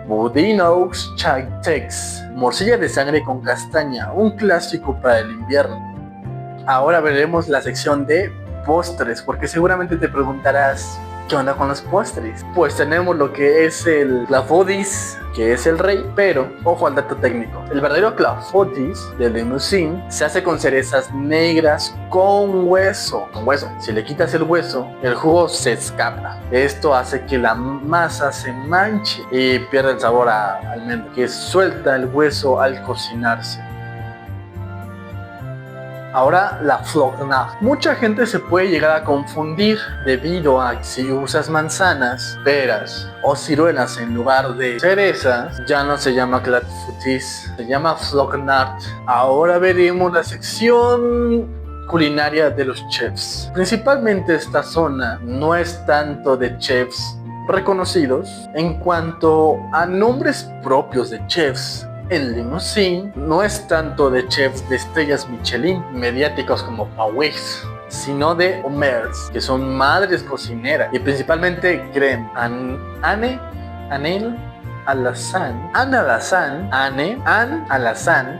L: Boudin aux Chatex, morcilla de sangre con castaña, un clásico para el invierno. Ahora veremos la sección de postres, porque seguramente te preguntarás, ¿qué onda con los postres? Pues tenemos lo que es el clafoutis, que es el rey, pero ojo al dato técnico. El verdadero clafoutis de Limousin se hace con cerezas negras con hueso. Si le quitas el hueso, el jugo se escapa. Esto hace que la masa se manche y pierda el sabor a almendra, que suelta el hueso al cocinarse. Ahora la floc'nac. Mucha gente se puede llegar a confundir debido a que si usas manzanas, peras o ciruelas en lugar de cerezas, ya no se llama clafoutis, se llama floc'nac. Ahora veremos la sección culinaria de los chefs. Principalmente esta zona no es tanto de chefs reconocidos en cuanto a nombres propios de chefs. El Limousin no es tanto de chefs de estrellas Michelin mediáticos como Pauwels, sino de homers, que son madres cocineras, y principalmente creen Anne Alassane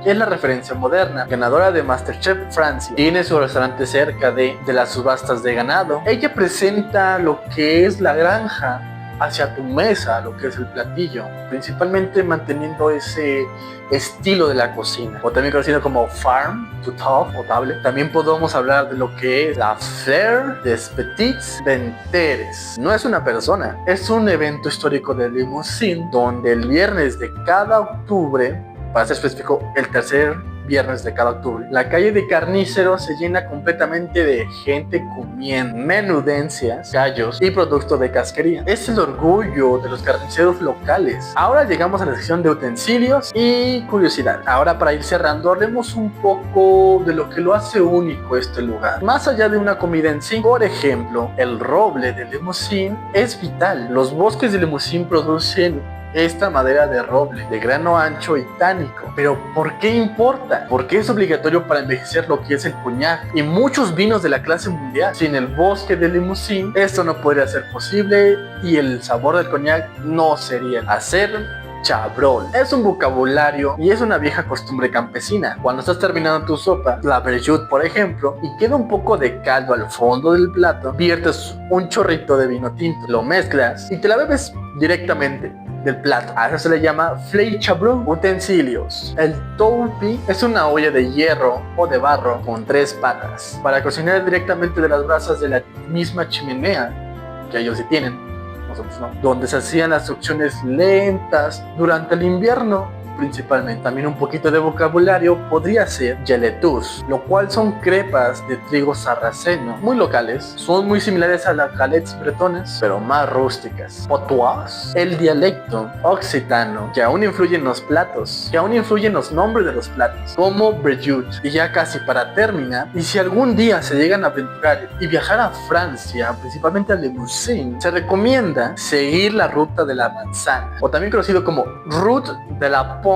L: es la referencia moderna, ganadora de MasterChef Francia. Tiene su restaurante cerca de las subastas de ganado. Ella presenta lo que es la granja hacia tu mesa, lo que es el platillo, principalmente manteniendo ese estilo de la cocina, o también conocido como farm to top o table. También podemos hablar de lo que es la Fleur des Petits Venteurs. No es una persona, es un evento histórico de Limousin, donde el viernes de cada octubre, para ser específico, el tercer viernes de cada octubre, la calle de Carnicero se llena completamente de gente comiendo menudencias, gallos y productos de casquería. Es el orgullo de los carniceros locales. Ahora llegamos a la sección de utensilios y curiosidad. Ahora, para ir cerrando, hablemos un poco de lo que lo hace único este lugar. Más allá de una comida en sí, por ejemplo, el roble de Limousin es vital. Los bosques de Limousin producen esta madera de roble, de grano ancho y tánico. Pero ¿por qué importa? Porque es obligatorio para envejecer lo que es el coñac y muchos vinos de la clase mundial. Sin el bosque de Limousin, esto no podría ser posible y el sabor del coñac no sería hacer chabrol. Es un vocabulario y es una vieja costumbre campesina. Cuando estás terminando tu sopa, la verjut por ejemplo, y queda un poco de caldo al fondo del plato, viertes un chorrito de vino tinto, lo mezclas y te la bebes directamente del plato. A eso se le llama fley chabrol. Utensilios. El toupi es una olla de hierro o de barro con 3 patas para cocinar directamente de las brasas de la misma chimenea que ellos sí tienen, nosotros no, donde se hacían las cocciones lentas durante el invierno. Principalmente, también un poquito de vocabulario podría ser geletus, lo cual son crepas de trigo sarraceno, muy locales, son muy similares a las galets bretonas, pero más rústicas. Potois, el dialecto occitano, que aún influye en los platos, que aún influye en los nombres de los platos, como brejut. Y ya casi para terminar, y si algún día se llegan a aventurar y viajar a Francia, principalmente a Limousin, se recomienda seguir la ruta de la manzana, o también conocido como Route de la Pomme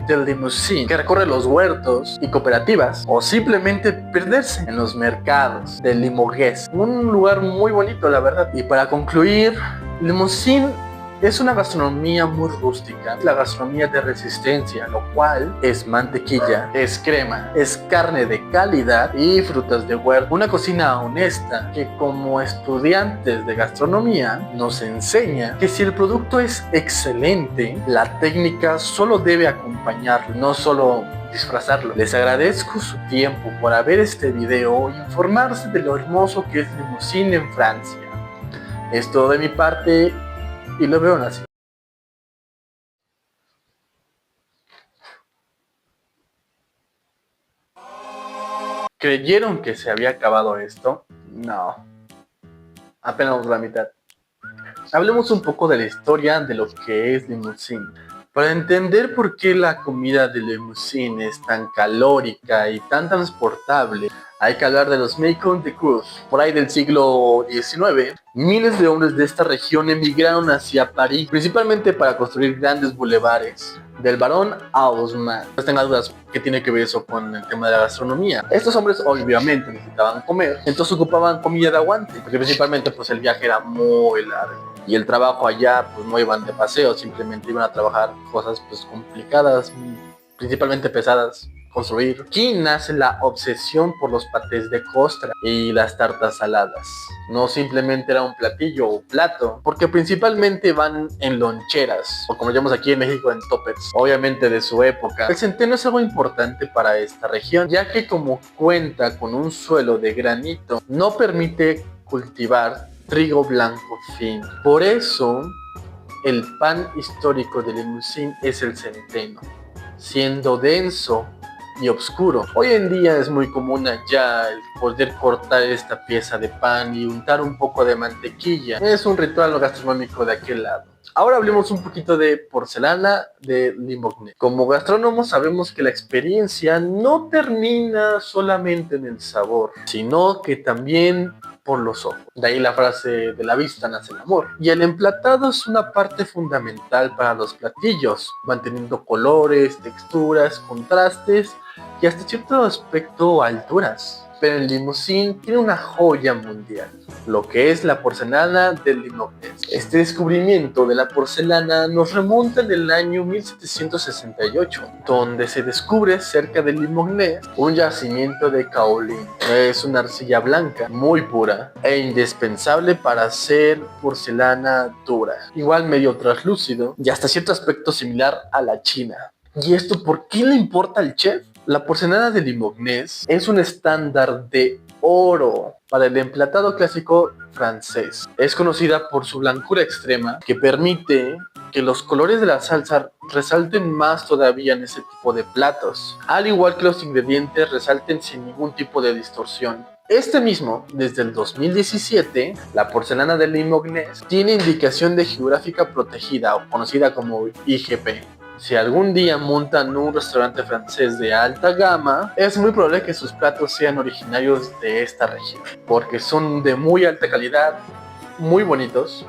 L: del Limousin, que recorre los huertos y cooperativas, o simplemente perderse en los mercados de Limoges, un lugar muy bonito la verdad. Y para concluir, Limousin es una gastronomía muy rústica, la gastronomía de resistencia, lo cual es mantequilla, es crema, es carne de calidad y frutas de huerto. Una cocina honesta que como estudiantes de gastronomía nos enseña que si el producto es excelente, la técnica solo debe acompañarlo, no solo disfrazarlo. Les agradezco su tiempo por ver este video e informarse de lo hermoso que es Limousin en Francia. Es todo de mi parte y lo veo así. ¿Creyeron que se había acabado esto? No, apenas la mitad. Hablemos un poco de la historia de lo que es Limousin. Para entender por qué la comida de Limousin es tan calórica y tan transportable, hay que hablar de los Maisons de Cruz. Por ahí del siglo XIX, miles de hombres de esta región emigraron hacia París, principalmente para construir grandes bulevares. Del barón Haussmann. No tengan dudas que tiene que ver eso con el tema de la gastronomía. Estos hombres obviamente necesitaban comer, entonces ocupaban comida de aguante, porque principalmente pues el viaje era muy largo. Y el trabajo allá pues no iban de paseo, simplemente iban a trabajar cosas pues complicadas, principalmente pesadas. Construir. Aquí nace la obsesión por los patés de costra y las tartas saladas. No simplemente era un platillo o plato, porque principalmente van en loncheras, o como llamamos aquí en México en toppers, obviamente de su época. El centeno es algo importante para esta región, ya que como cuenta con un suelo de granito, no permite cultivar trigo blanco fino. Por eso, el pan histórico de Limousin es el centeno, siendo denso y oscuro. Hoy en día es muy común ya el poder cortar esta pieza de pan y untar un poco de mantequilla. Es un ritual gastronómico de aquel lado. Ahora hablemos un poquito de porcelana de Limoges. Como gastrónomos sabemos que la experiencia no termina solamente en el sabor, sino que también por los ojos. De ahí la frase de la vista nace el amor. Y el emplatado es una parte fundamental para los platillos, manteniendo colores, texturas, contrastes y hasta cierto aspecto alturas. Pero el Limousin tiene una joya mundial, lo que es la porcelana del Limoges. Este descubrimiento de la porcelana nos remonta en el año 1768, donde se descubre cerca de Limoges un yacimiento de caolín. Es una arcilla blanca, muy pura e indispensable para hacer porcelana dura, igual medio translúcido y hasta cierto aspecto similar a la china. ¿Y esto por qué le importa al chef? La porcelana de Limoges es un estándar de oro para el emplatado clásico francés. Es conocida por su blancura extrema que permite que los colores de la salsa resalten más todavía en ese tipo de platos, al igual que los ingredientes resalten sin ningún tipo de distorsión. Desde el 2017, la porcelana de Limoges tiene indicación de geográfica protegida o conocida como IGP. Si algún día montan un restaurante francés de alta gama, es muy probable que sus platos sean originarios de esta región, porque son de muy alta calidad, muy bonitos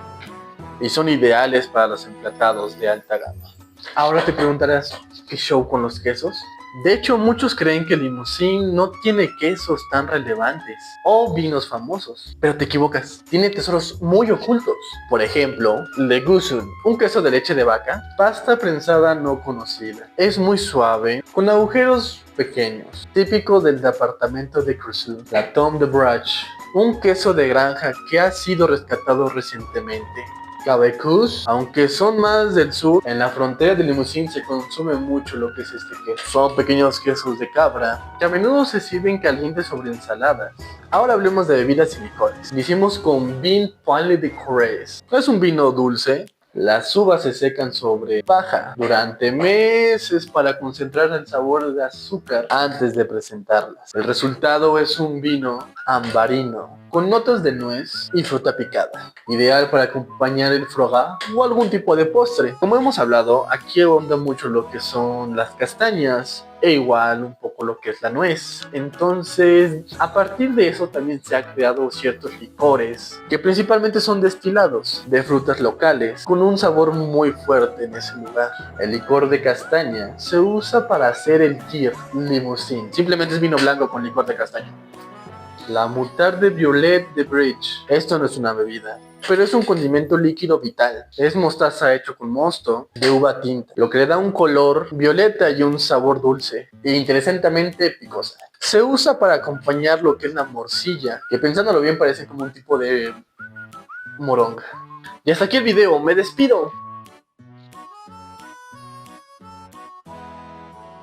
L: y son ideales para los emplatados de alta gama. Ahora te preguntarás, ¿qué show con los quesos? De hecho, muchos creen que el Limousin no tiene quesos tan relevantes o vinos famosos, pero te equivocas, tiene tesoros muy ocultos. Por ejemplo, Le Gusson, un queso de leche de vaca, pasta prensada no conocida. Es muy suave, con agujeros pequeños, típico del departamento de Creusot. La Tombe de Brach, un queso de granja que ha sido rescatado recientemente. Quebecus, aunque son más del sur, en la frontera de Limousin se consume mucho lo que es este queso. Son pequeños quesos de cabra que a menudo se sirven calientes sobre ensaladas. Ahora hablemos de bebidas y licores. Iniciemos con Vin Poile de Corrèze. No es un vino dulce. Las uvas se secan sobre paja durante meses para concentrar el sabor de azúcar antes de presentarlas. El resultado es un vino ambarino con notas de nuez y fruta picada, ideal para acompañar el froga o algún tipo de postre. Como hemos hablado, aquí abunda mucho lo que son las castañas e igual un poco lo que es la nuez. Entonces, a partir de eso también se han creado ciertos licores que principalmente son destilados de frutas locales con un sabor muy fuerte en ese lugar. El licor de castaña se usa para hacer el Kir Limousin. Simplemente es vino blanco con licor de castaña. La moutarde violet de Bridge. Esto no es una bebida, pero es un condimento líquido vital. Es mostaza hecho con mosto de uva tinta, lo que le da un color violeta y un sabor dulce e interesantemente picosa. Se usa para acompañar lo que es la morcilla, que pensándolo bien parece como un tipo de moronga. Y hasta aquí el video, me despido.